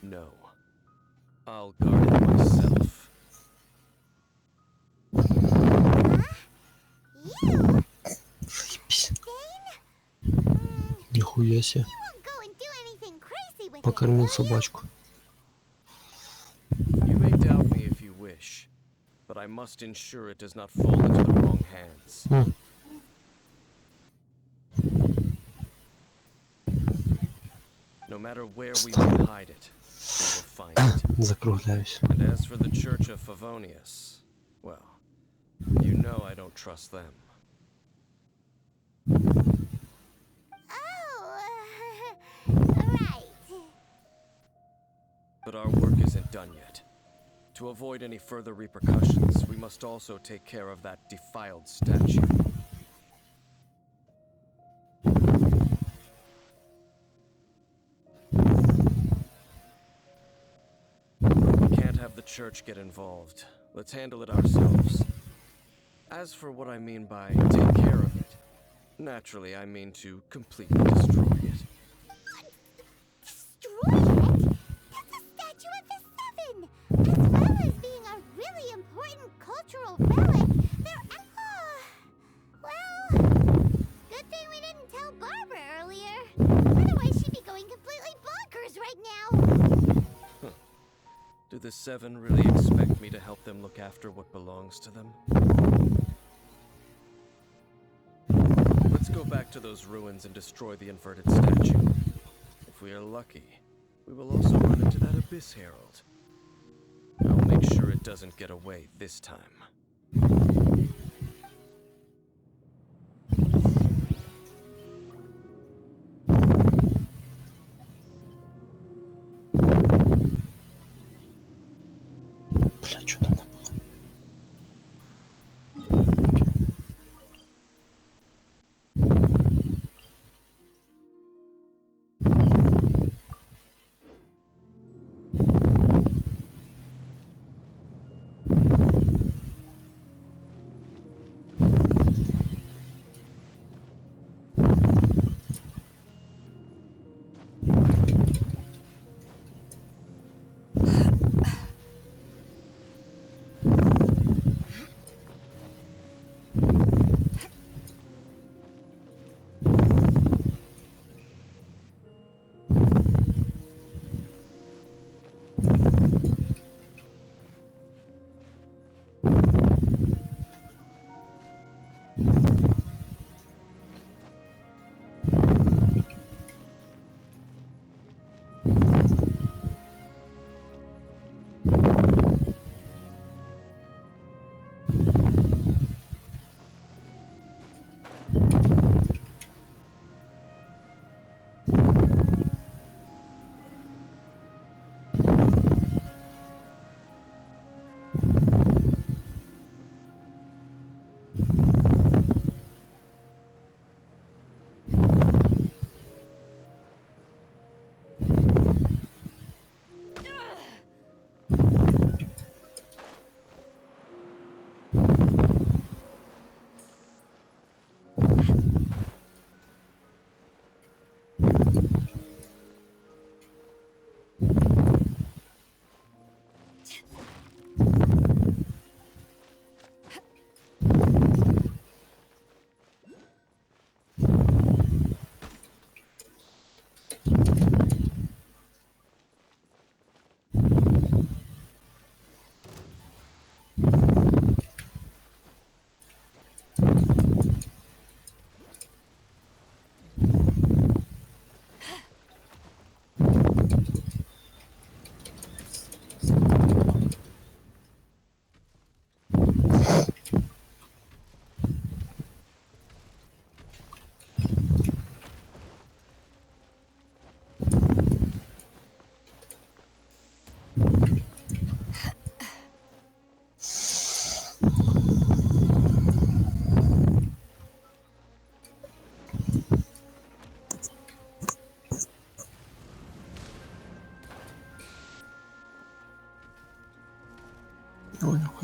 No. I'll guard it myself. You? Заебись. Dane? Нихуя себе. You won't go and do anything crazy with it, Покормил will you? собачку. You may doubt me if you wish, but I must ensure it does not fall into the wrong hands. No matter where we may hide it, we will find it. Закругляюсь. And as for the Church of Favonius, well, you know I don't trust them. Oh, right. But our work isn't done yet. To avoid any further repercussions, we must also take care of that defiled statue. We can't have the church get involved. Let's handle it ourselves. As for what I mean by take care of it, naturally I mean to completely destroy it. Destroy it? That's a statue of the Seven! As well as being a really important cultural relic, well, good thing we didn't tell Barbara earlier. Otherwise she'd be going completely bonkers right now. Do the Seven really expect me to help them look after what belongs to them? Let's go back to those ruins and destroy the inverted statue. If we are lucky, we will also run into that Abyss Herald. I'll make sure it doesn't get away this time. Бля, что надо было?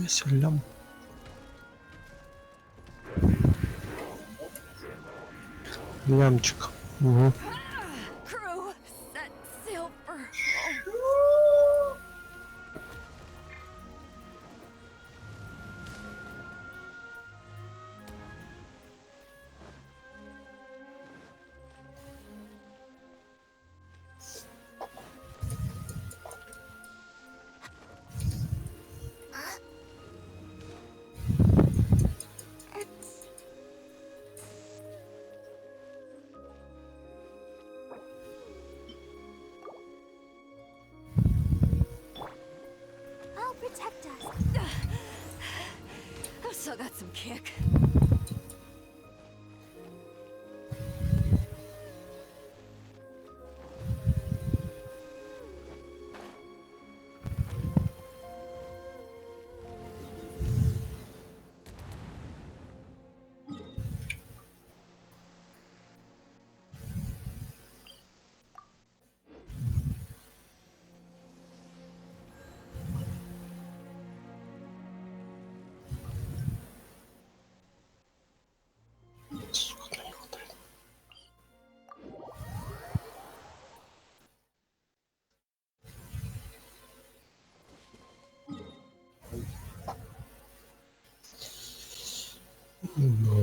Веселям. Лямчик. Угу. Crew, set sail for home. I'll protect us. I've still got some kick. Сука, не хватает.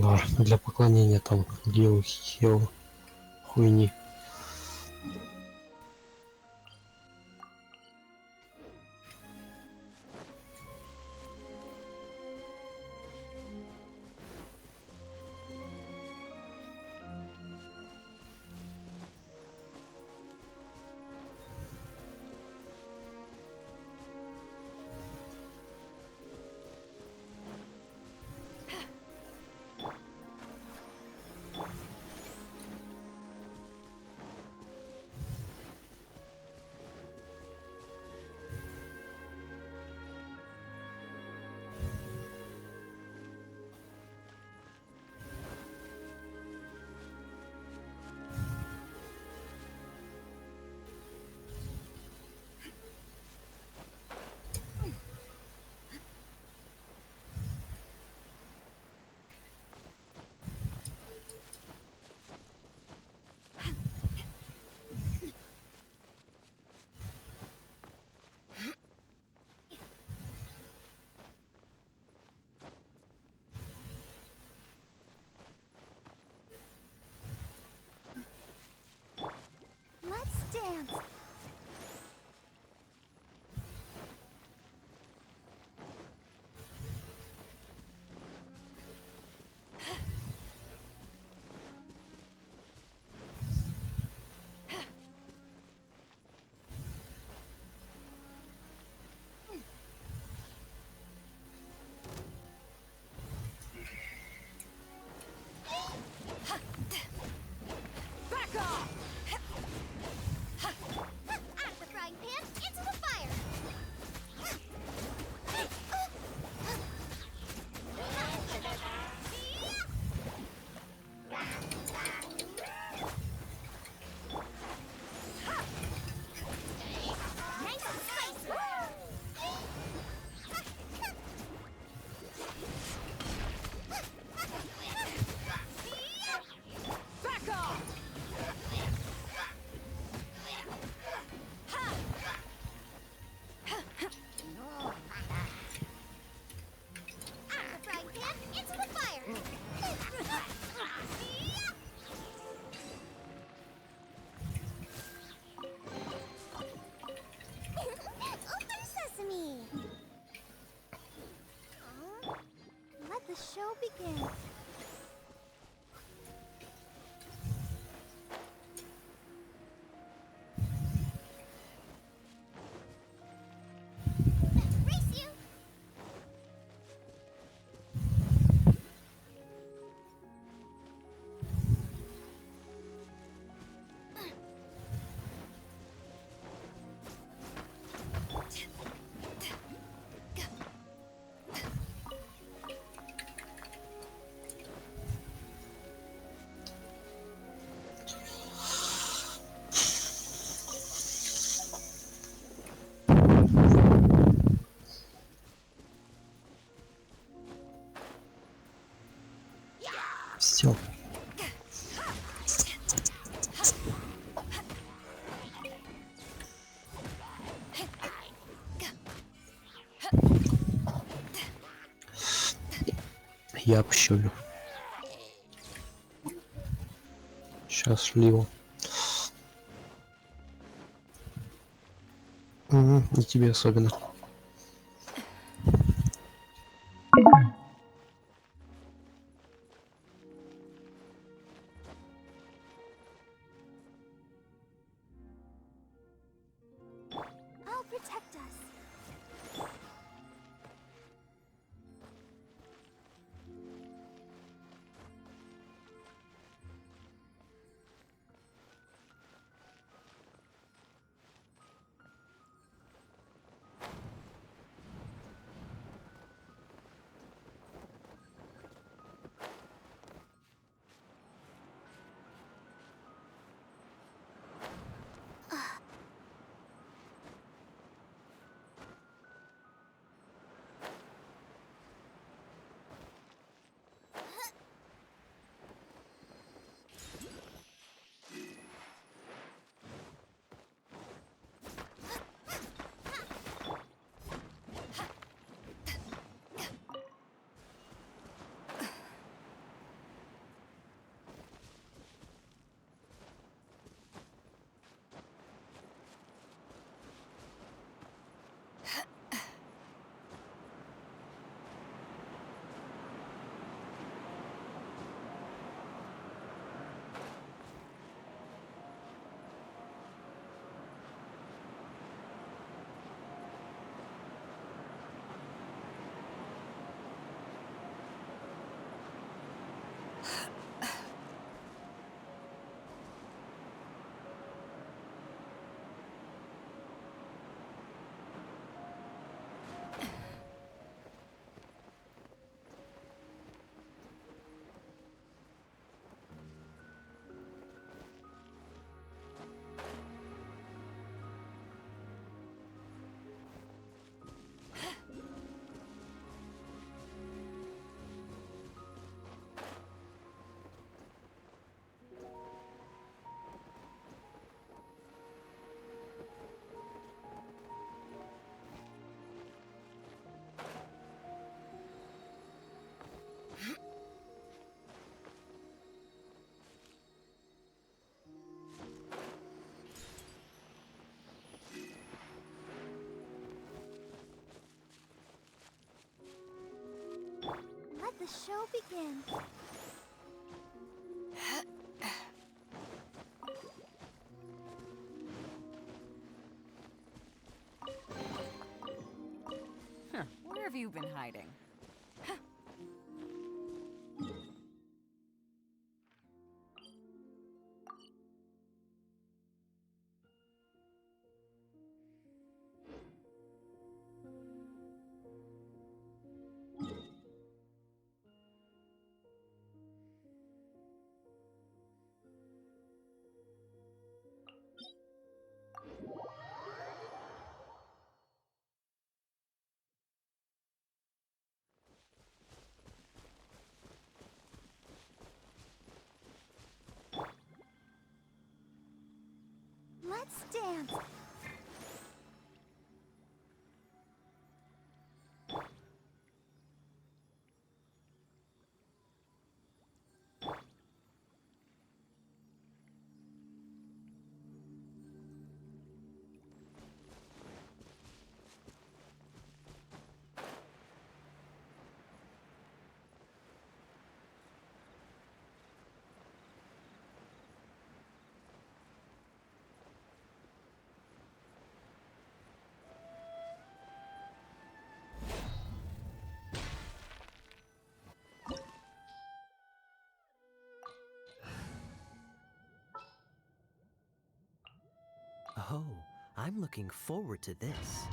Да, для поклонения там делу хел хуйни. Let's dance. Back off! Out of the frying pan, into the fire! Nice and spicy! Back off! Out of the frying pan, into the fire! Open sesame! Let the show begin. Race you! Я общую. Счастливо. И тебе особенно. I'll protect us. Let the show begin. Huh, where have you been hiding? Let's dance. Oh, I'm looking forward to this.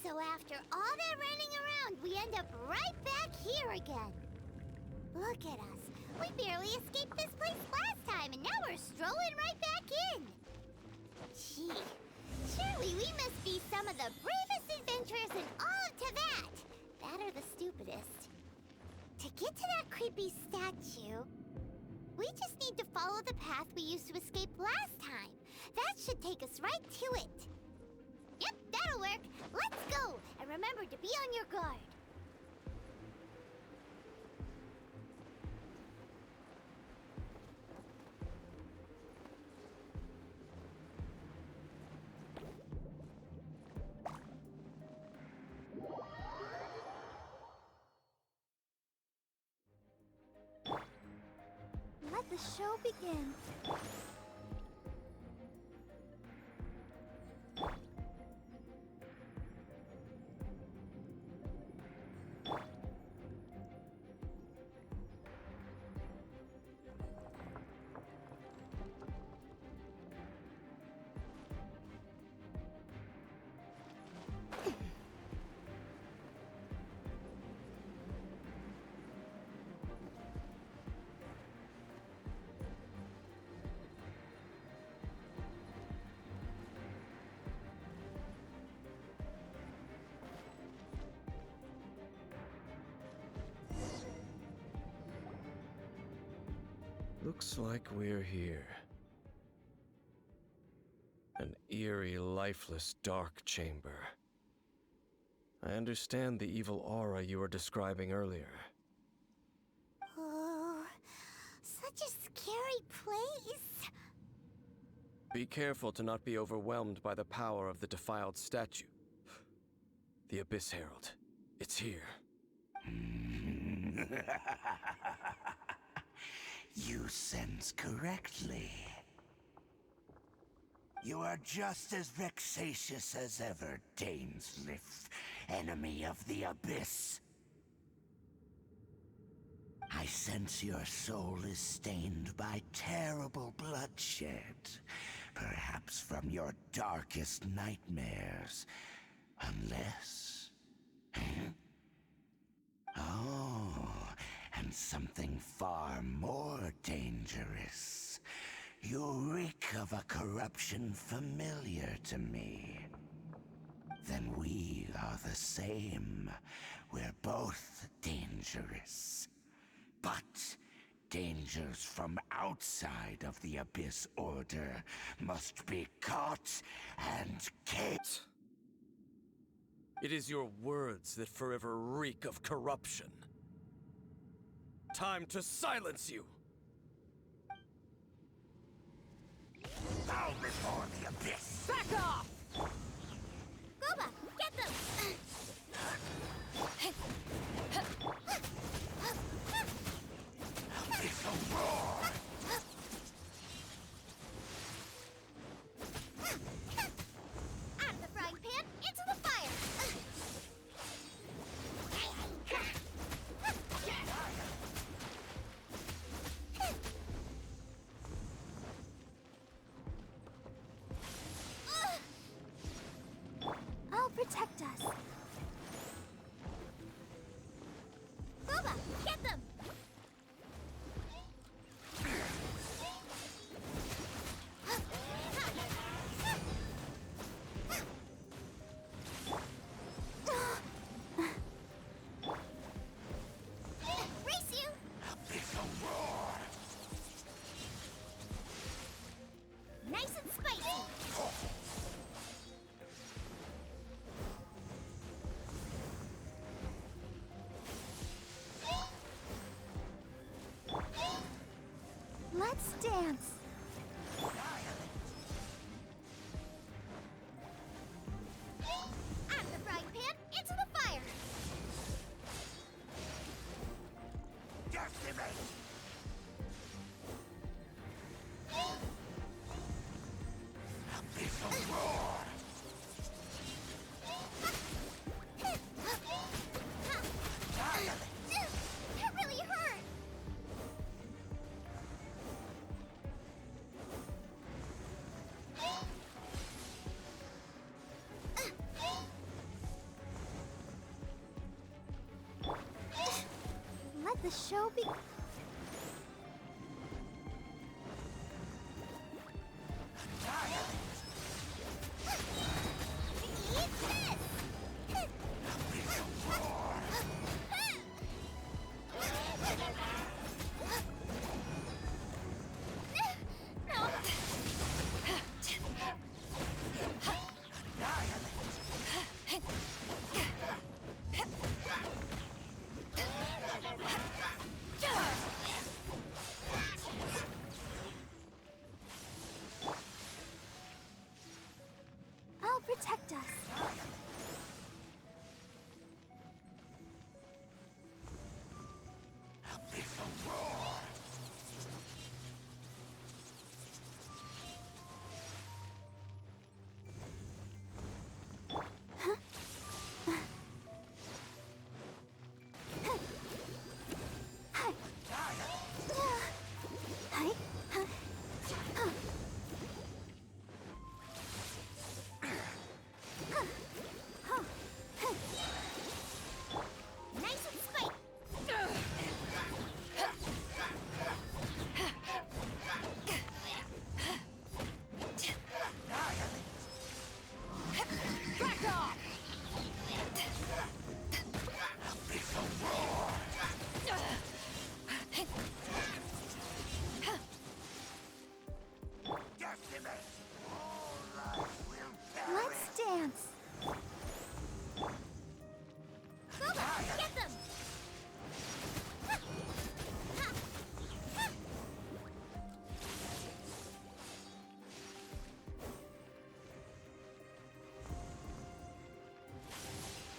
So after all that running around, we end up right back here again. Look at us. We barely escaped this place last time, and now we're strolling right back in. Gee, surely we must be some of the bravest adventurers in all of Teyvat. That or the stupidest. To get to that creepy statue, we We just need to follow the path we used to escape last time. That should take us right to it. Yep, that'll work. Let's go, and remember to be on your guard. Let the show begin. Looks like we're here. An eerie, lifeless, dark chamber. I understand the evil aura you were describing earlier. Oh, such a scary place. Be careful to not be overwhelmed by the power of the defiled statue. The Abyss Herald. It's here. You sense correctly. You are just as vexatious as ever, Dainsliff, enemy of the Abyss. I sense your soul is stained by terrible bloodshed, perhaps from your darkest nightmares, unless... Oh, and something far more dangerous. You reek of a corruption familiar to me. Then we are the same. We're both dangerous. But dangers from outside of the Abyss Order must be caught and killed. It is your words that forever reek of corruption. Time to silence you! Bow before the Abyss! Back off! Gooba, get them! Abyssal roar! Out of the frying pan, into the fire! I'll protect us. Gooba, get them! Race you! Abyssal roar! Nice and spicy! Let's dance. Out of the frying pan, into the fire. Decimate! Abyssal roar! That really hurt. Let the show be. Eat this! I'll protect us. Nice and spike. Back off! Let's dance. Boba, get them!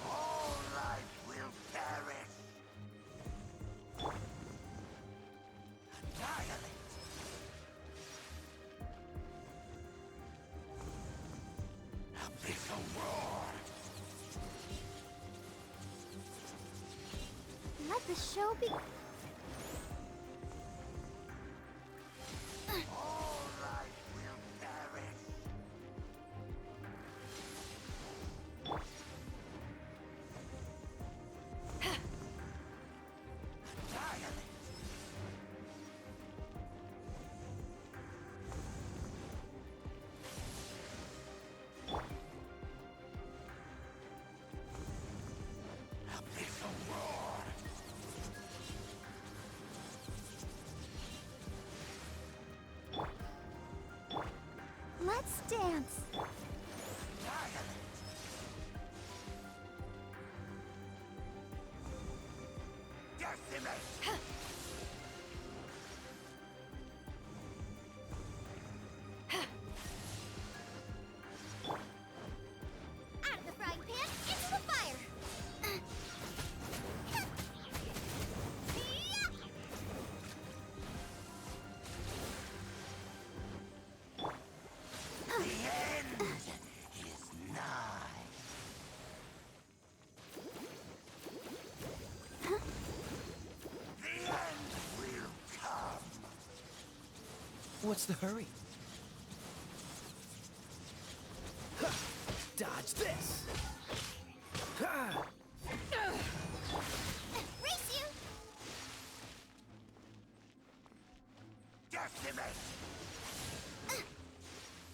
All life will perish. Annihilate. Abyssal roar. Let the show begin. All life will perish. Annihilate. Abyssal roar. Let's dance. Annihilate. Decimate. Out of the frying pan, into the fire! The end is nigh. The end will come. What's the hurry? Ha! Dodge this! Ha! Race you! Decimate.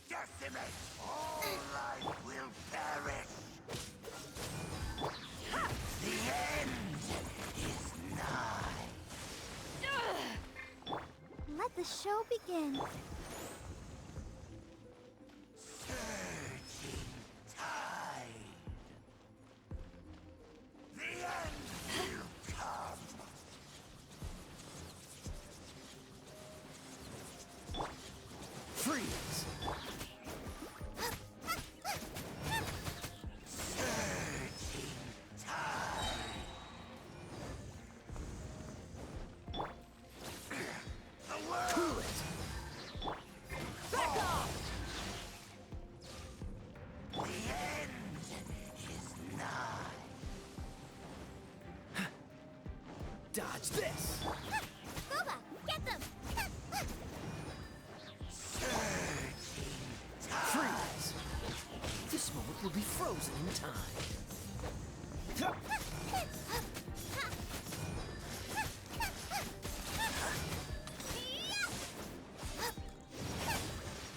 Decimate. All life will perish. The end is nigh. Let the show begin. Surging tide. The end will come. Freeze! Surging tide. The world. Cool it! Back off! The end is nigh. Dodge this! Boba, get them! Surging tide. Freeze! This moment will be frozen in time.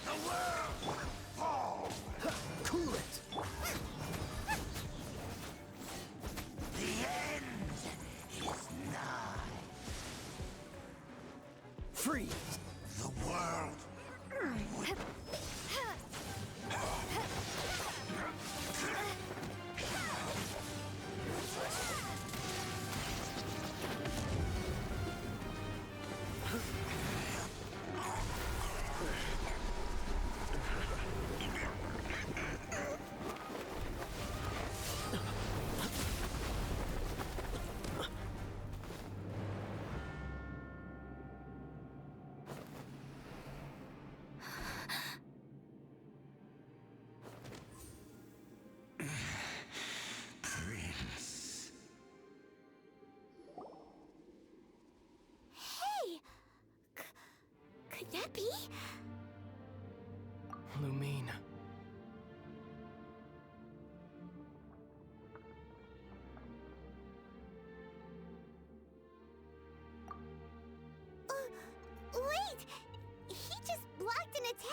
The world will fall. Cool it! The end is nigh. Freeze! The world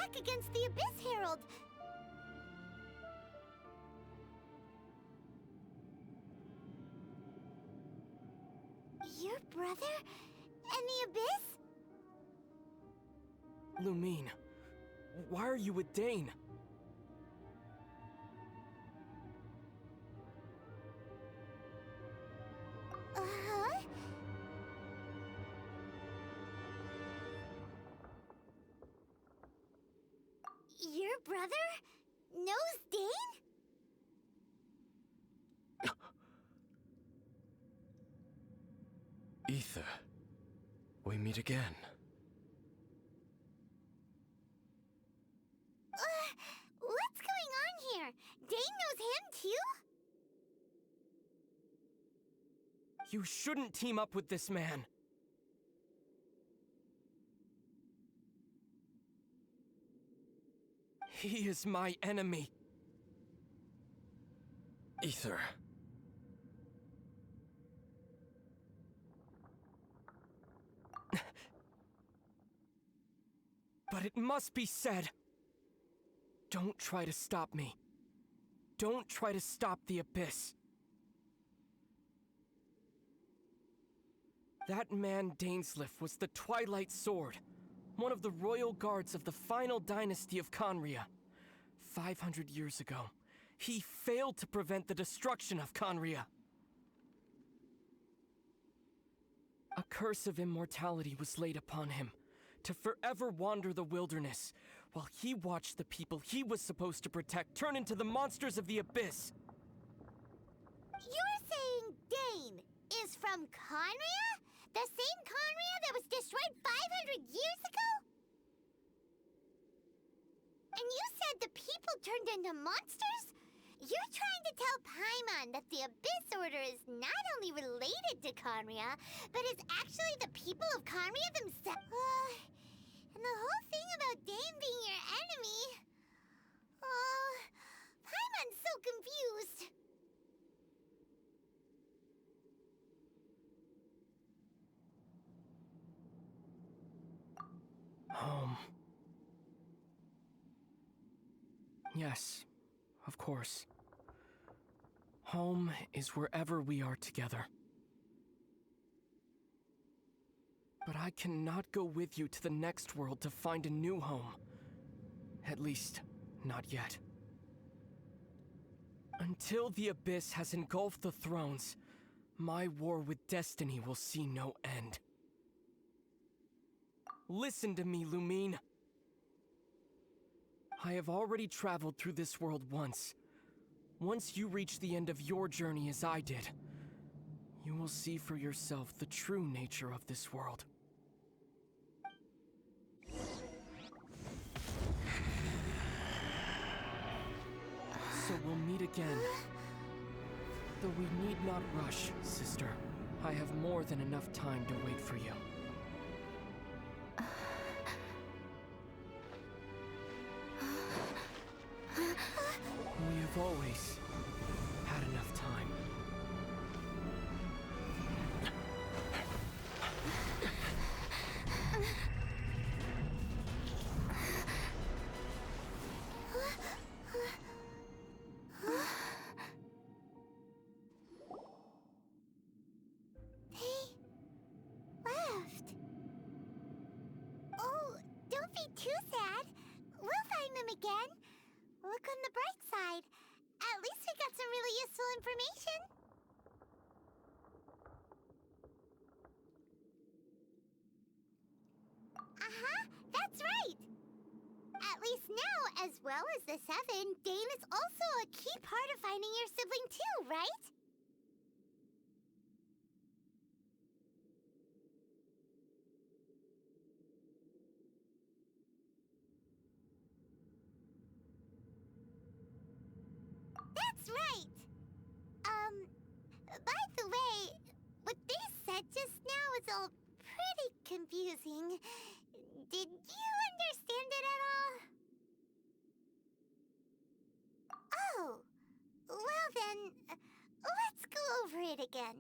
attack against the Abyss Herald. Your brother and the Abyss? Lumine, why are you with Dane? Uh-huh. Your brother knows Dane? Ether, we meet again. What's going on here? Dane knows him too? You shouldn't team up with this man. He is my enemy. Ether. But it must be said. Don't try to stop me. Don't try to stop the Abyss. That man Dainsliff was the Twilight Sword, one of the royal guards of the final dynasty of Conria. 500 years ago, he failed to prevent the destruction of Conria. A curse of immortality was laid upon him, to forever wander the wilderness, while he watched the people he was supposed to protect turn into the monsters of the Abyss. You're saying Dane is from Conria? The same Conria that was destroyed 500 years ago? And you said the people turned into monsters? You're trying to tell Paimon that the Abyss Order is not only related to Conria, but is actually the people of Conria themselves? And the whole thing about Dane being your enemy... Paimon's so confused. Home. Yes, of course. Home is wherever we are together. But I cannot go with you to the next world to find a new home. At least, not yet. Until the Abyss has engulfed the thrones, my war with destiny will see no end. Listen to me, Lumine. I have already traveled through this world once. Once you reach the end of your journey as I did, you will see for yourself the true nature of this world. So we'll meet again. Though we need not rush, sister. I have more than enough time to wait for you. We have always had enough time. Left. Oh, don't be too sad. We'll find them again. Look on the bright side. At least we got some really useful information. That's right. At least now, as well as the Seven, Dane is also a key part of finding your sibling too, right? That's right! By the way, what they said just now is all pretty confusing. Did you understand it at all? Oh, well then, let's go over it again.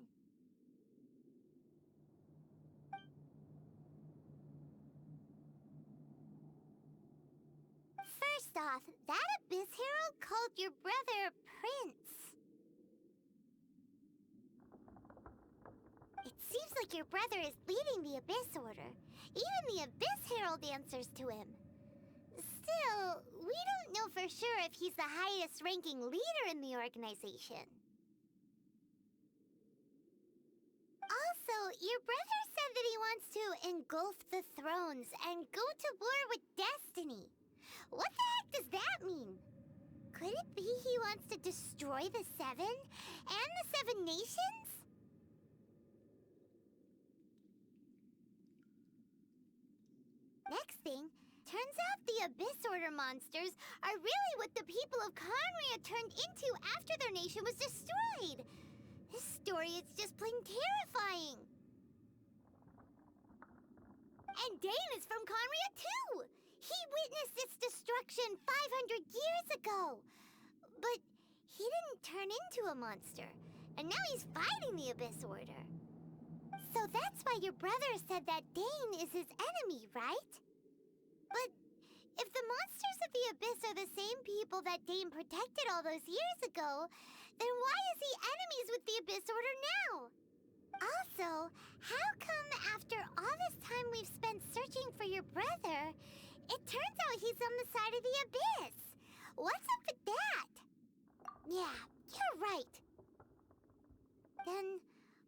called your brother Prince. It seems like your brother is leading the Abyss Order. Even the Abyss Herald answers to him. Still, we don't know for sure if he's the highest ranking leader in the organization. Also, your brother said that he wants to engulf the thrones and go to war with Destiny. What the heck does that mean? Could it be he wants to destroy the Seven and the Seven Nations? Next thing, turns out the Abyss Order monsters are really what the people of Conria turned into after their nation was destroyed. This story is just plain terrifying. And Dane is from Conria too! He witnessed its destruction 500 years ago. But he didn't turn into a monster, and now he's fighting the Abyss Order. So that's why your brother said that Dane is his enemy, right? But if the monsters of the Abyss are the same people that Dane protected all those years ago, then why is he enemies with the Abyss Order now? Also, how come after all this time we've spent searching for your brother, it turns out he's on the side of the Abyss? What's up with that? Yeah, you're right. Then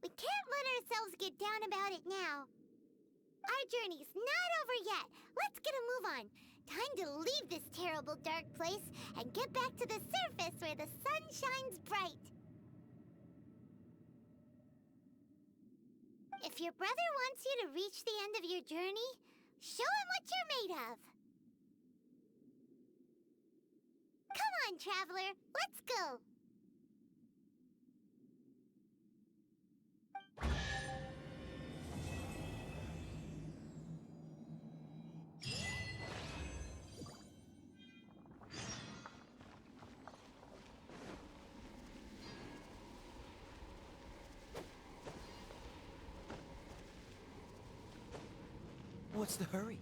we can't let ourselves get down about it now. Our journey's not over yet. Let's get a move on. Time to leave this terrible dark place and get back to the surface where the sun shines bright. If your brother wants you to reach the end of your journey, show him what you're made of. Come on, traveler. Let's go. What's the hurry?